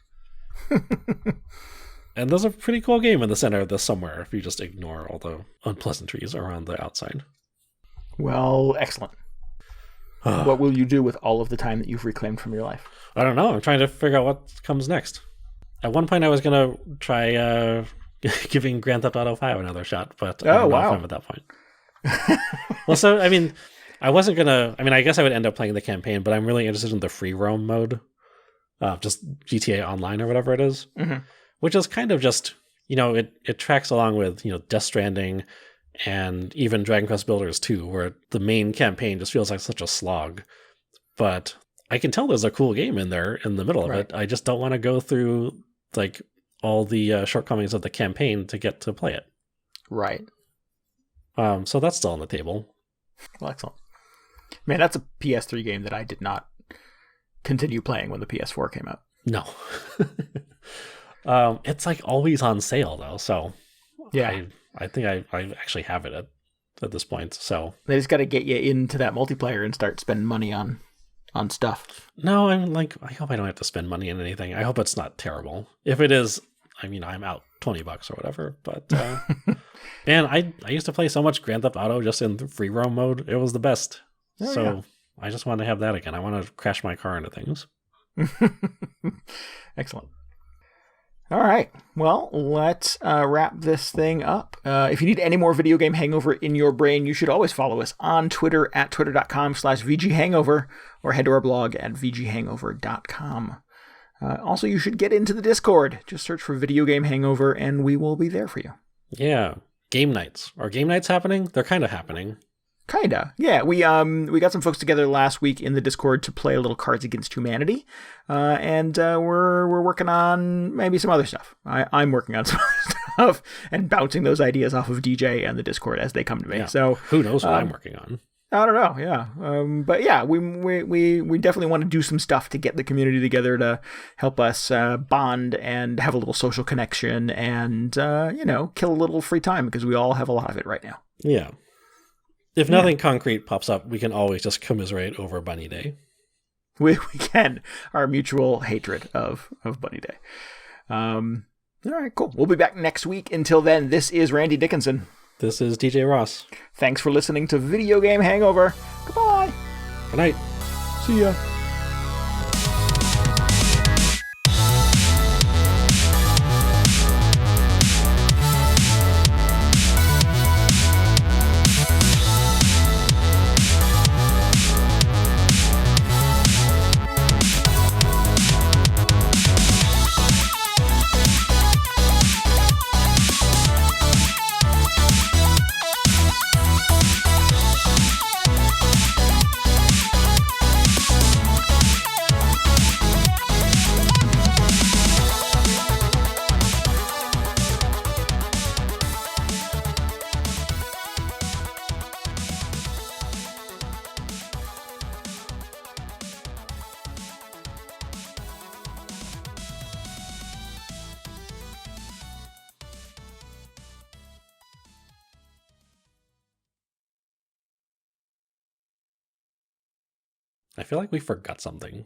And there's a pretty cool game in the center of this somewhere if you just ignore all the unpleasantries around the outside. Well, excellent. What will you do with all of the time that you've reclaimed from your life? I don't know. I'm trying to figure out what comes next. At one point, I was going to try giving Grand Theft Auto 5 another shot, but I don't know if I'm at that point. Well, so, I mean, I wasn't going to... I mean, I guess I would end up playing the campaign, but I'm really interested in the free roam mode. Just GTA Online or whatever it is. Mm-hmm. Which is kind of just, it tracks along with, Death Stranding and even Dragon Quest Builders 2, where the main campaign just feels like such a slog. But I can tell there's a cool game in there in the middle of it. I just don't want to go through, all the shortcomings of the campaign to get to play it. Right. So that's still on the table. Well, excellent. Man, that's a PS3 game that I did not continue playing when the PS4 came out. No. It's always on sale though, so yeah, I think I actually have it at this point. So they just got to get you into that multiplayer and start spending money on stuff. No, I'm I hope I don't have to spend money on anything. I hope it's not terrible. If it is, I'm out $20 or whatever. But man, I used to play so much Grand Theft Auto just in free roam mode. It was the best. I just want to have that again. I want to crash my car into things. Excellent. All right. Well, let's wrap this thing up. If you need any more video game hangover in your brain, you should always follow us on Twitter at twitter.com/VGHangover or head to our blog at VGHangover.com. Also, you should get into the Discord. Just search for Video Game Hangover and we will be there for you. Yeah. Game nights. Are game nights happening? They're kind of happening. Kinda. Yeah, we got some folks together last week in the Discord to play a little Cards Against Humanity, and we're working on maybe some other stuff. I'm working on some other stuff and bouncing those ideas off of DJ and the Discord as they come to me. Yeah. So who knows what I'm working on? I don't know, yeah. But yeah, we definitely want to do some stuff to get the community together to help us bond and have a little social connection and, kill a little free time because we all have a lot of it right now. Yeah. If nothing concrete pops up, we can always just commiserate over Bunny Day. We can. Our mutual hatred of Bunny Day. All right, cool. We'll be back next week. Until then, this is Randy Dickinson. This is DJ Ross. Thanks for listening to Video Game Hangover. Goodbye. Good night. See ya. I feel like we forgot something.